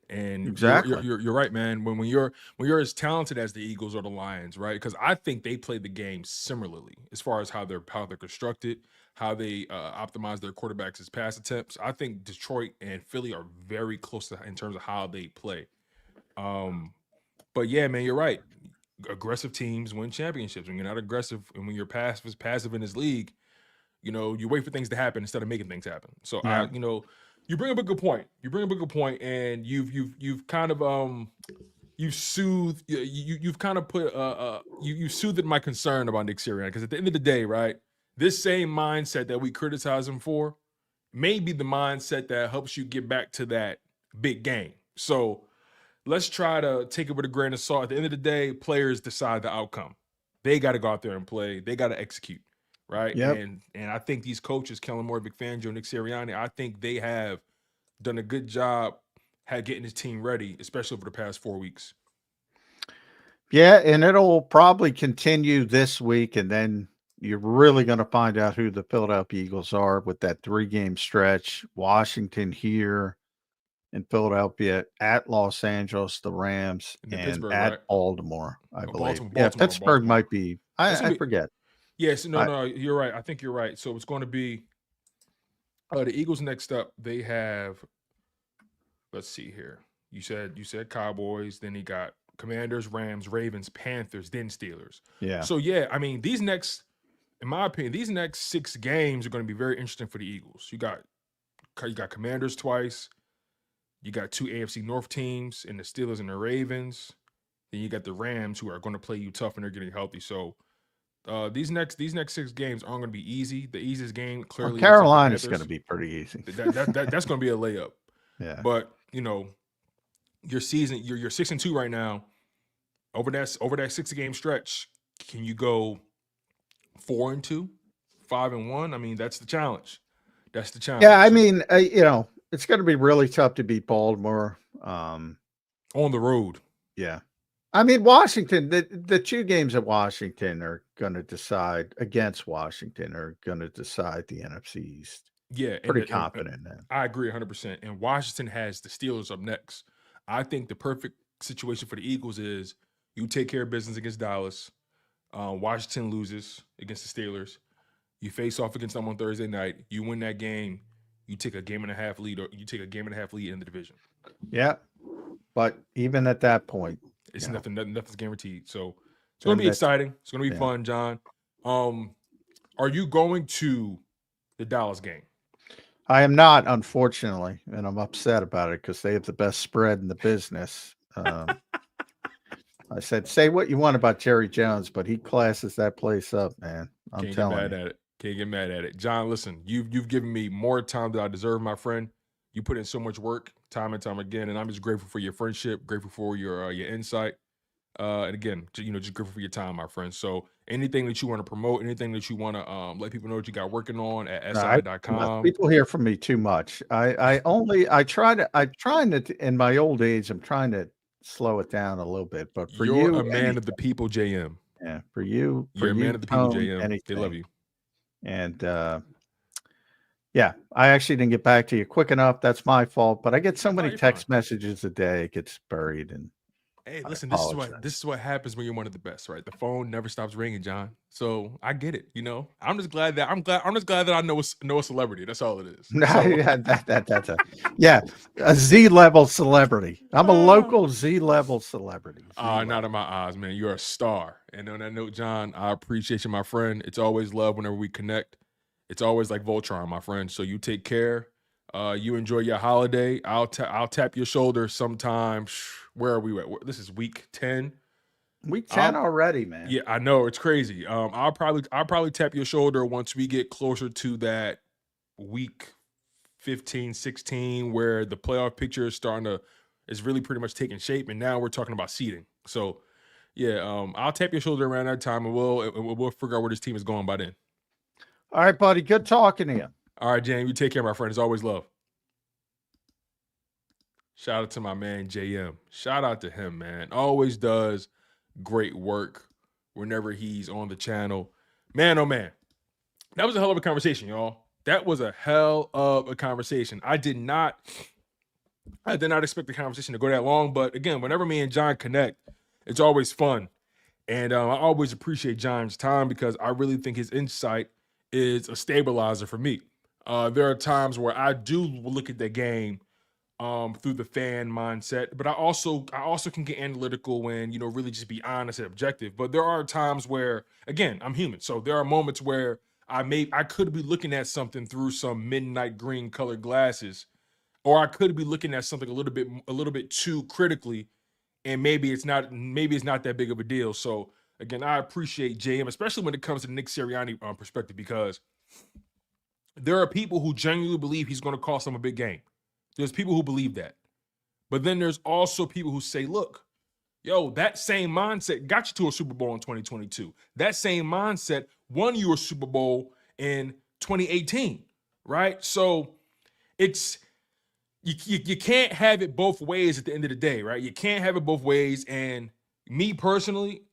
And exactly, you're right, man. When you're as talented as the Eagles or the Lions, right? Because I think they play the game similarly as far as how they're constructed, how they optimize their quarterbacks as pass attempts. I think Detroit and Philly are very close in terms of how they play. But yeah, man, you're right. Aggressive teams win championships. When you're not aggressive and when you're passive in this league, you wait for things to happen instead of making things happen. So you bring up a good point. And you've kind of you've soothed my concern about Nick Sirianni, because at the end of the day, right, this same mindset that we criticize him for may be the mindset that helps you get back to that big game. So let's try to take it with a grain of salt. At the end of the day, players decide the outcome. They got to go out there and play. They got to execute. Right. Yep. And I think these coaches, Kellen Moore, Vic Fangio, Nick Sirianni, I think they have done a good job had getting his team ready, especially over the past 4 weeks. Yeah, and it'll probably continue this week, and then you're really going to find out who the Philadelphia Eagles are with that 3-game stretch. Washington here in Philadelphia, at Los Angeles, the Rams, And then and Pittsburgh, at right? Baltimore, I believe. Baltimore, Pittsburgh Baltimore. might be. I forget. Yes, no, you're right. I think you're right. So it's going to be the Eagles next up. They have, let's see here. You said Cowboys, then he got Commanders, Rams, Ravens, Panthers, then Steelers. Yeah. So yeah, I mean, in my opinion, these next 6 games are going to be very interesting for the Eagles. You got Commanders twice. You got 2 AFC North teams in the Steelers and the Ravens. Then you got the Rams, who are going to play you tough and they're getting healthy. So these next 6 games aren't going to be easy. The easiest game clearly Carolina's going to be pretty easy. That's going to be a layup. Yeah. But your season, you're 6-2 right now. Over that 6-game stretch, can you go 4-2, 5-1? I mean, that's the challenge. Yeah, I mean, it's going to be really tough to beat Baltimore on the road. Yeah. I mean, Washington, the 2 games at Washington are going to decide against Washington are going to decide the NFC East. Yeah. Pretty confident in that. I agree 100%. And Washington has the Steelers up next. I think the perfect situation for the Eagles is you take care of business against Dallas. Washington loses against the Steelers. You face off against them on Thursday night. You win that game. You take a game and a half lead, or you take a game and a half lead in the division. Yeah. But even at that point, it's nothing's guaranteed. So it's going to be exciting. It's going to be fun, John. Are you going to the Dallas game? I am not, unfortunately, and I'm upset about it because they have the best spread in the business. I said, say what you want about Jerry Jones, but he classes that place up, man. I'm telling you. Can't get mad at it. John, listen, you've given me more time than I deserve, my friend. You put in so much work, time and time again, and I'm just grateful for your friendship, grateful for your insight, and again, just grateful for your time, my friend. So anything that you want to promote, anything that you want to let people know what you got working on at si.com. People hear from me too much. I'm trying to, in my old age, I'm trying to slow it down a little bit. But for you're a man of the people, JM. Yeah, for you, you're a man of the people, JM. Anything. They love you. And yeah, I actually didn't get back to you quick enough. That's my fault. But I get so many text messages a day, it gets buried. And hey, listen, this is what happens when you're one of the best, right? The phone never stops ringing, John. So I get it. I'm just glad that I know a celebrity. That's all it is. So. Yeah, a Z-level celebrity. I'm a local Z-level celebrity. Not in my eyes, man. You're a star. And on that note, John, I appreciate you, my friend. It's always love whenever we connect. It's always like Voltron, my friend. So you take care. You enjoy your holiday. I'll tap your shoulder sometime. Where are we at? This is week 10. Week 10 already, man. Yeah, I know, it's crazy. I'll probably tap your shoulder once we get closer to that week 15, 16, where the playoff picture is really pretty much taking shape, and now we're talking about seeding. So yeah, I'll tap your shoulder around that time, and we'll figure out where this team is going by then. All right, buddy. Good talking to you. All right, James. You take care, my friend. It's always love. Shout out to my man, JM. Shout out to him, man. Always does great work whenever he's on the channel. Man, oh, man. That was a hell of a conversation, y'all. That was a hell of a conversation. I did not expect the conversation to go that long. But, again, whenever me and John connect, it's always fun. And I always appreciate John's time because I really think his insight is a stabilizer for me. There are times where I do look at the game through the fan mindset, but I also can get analytical and really just be honest and objective. But there are times where, again, I'm human, so there are moments where I could be looking at something through some midnight green colored glasses, or I could be looking at something a little bit too critically, and maybe it's not that big of a deal. So again, I appreciate JM, especially when it comes to the Nick Sirianni perspective, because there are people who genuinely believe he's going to cost them a big game. There's people who believe that. But then there's also people who say, look, that same mindset got you to a Super Bowl in 2022. That same mindset won you a Super Bowl in 2018, right? So it's you can't have it both ways at the end of the day, right? You can't have it both ways. And me personally,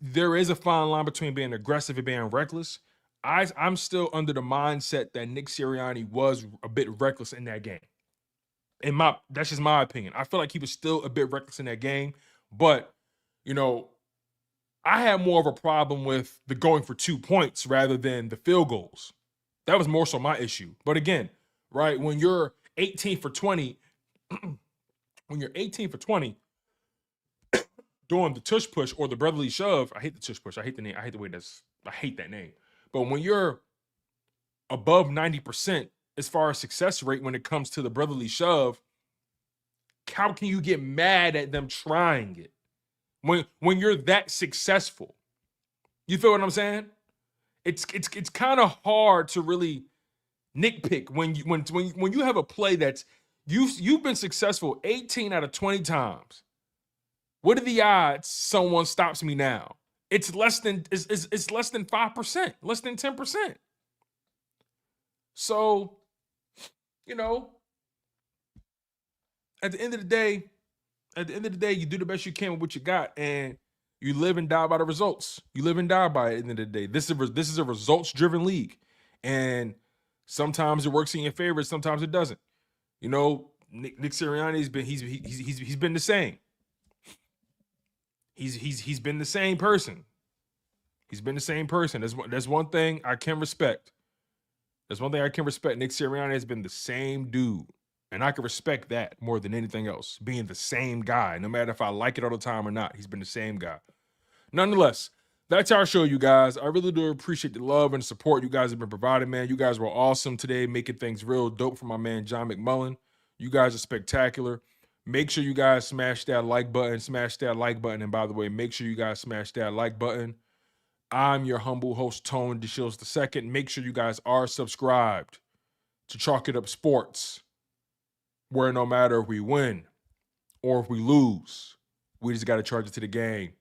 there is a fine line between being aggressive and being reckless. I'm still under the mindset that Nick Sirianni was a bit reckless in that game. That's just my opinion. I feel like he was still a bit reckless in that game, but I had more of a problem with the going for 2 points rather than the field goals. That was more so my issue. But again, right, when you're 18 for 20, when you're 18 for 20 doing the tush push or the brotherly shove, I hate the tush push. I hate the name. I hate the way I hate that name. But when you're above 90% as far as success rate when it comes to the brotherly shove, how can you get mad at them trying it when you're that successful? You feel what I'm saying? It's kind of hard to really nitpick when you have a play that's you've been successful 18 out of 20 times. What are the odds someone stops me now? It's less than 5%, less than 10%. So, at the end of the day, you do the best you can with what you got, and you live and die by the results. You live and die by it at the end of the day. This is a results-driven league, and sometimes it works in your favor, sometimes it doesn't. Nick Sirianni's been he's been the same. He's been the same person. He's been the same person. That's one thing I can respect. That's one thing I can respect. Nick Sirianni has been the same dude. And I can respect that more than anything else, being the same guy, no matter if I like it all the time or not. He's been the same guy. Nonetheless, that's our show, you guys. I really do appreciate the love and support you guys have been providing, man. You guys were awesome today, making things real dope for my man, John McMullen. You guys are spectacular. Make sure you guys smash that like button. And by the way, make sure you guys smash that like button. I'm your humble host, Tone DeShields II. Make sure you guys are subscribed to Chalk It Up Sports, where no matter if we win or if we lose, we just got to charge it to the game.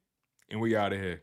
And we out of here.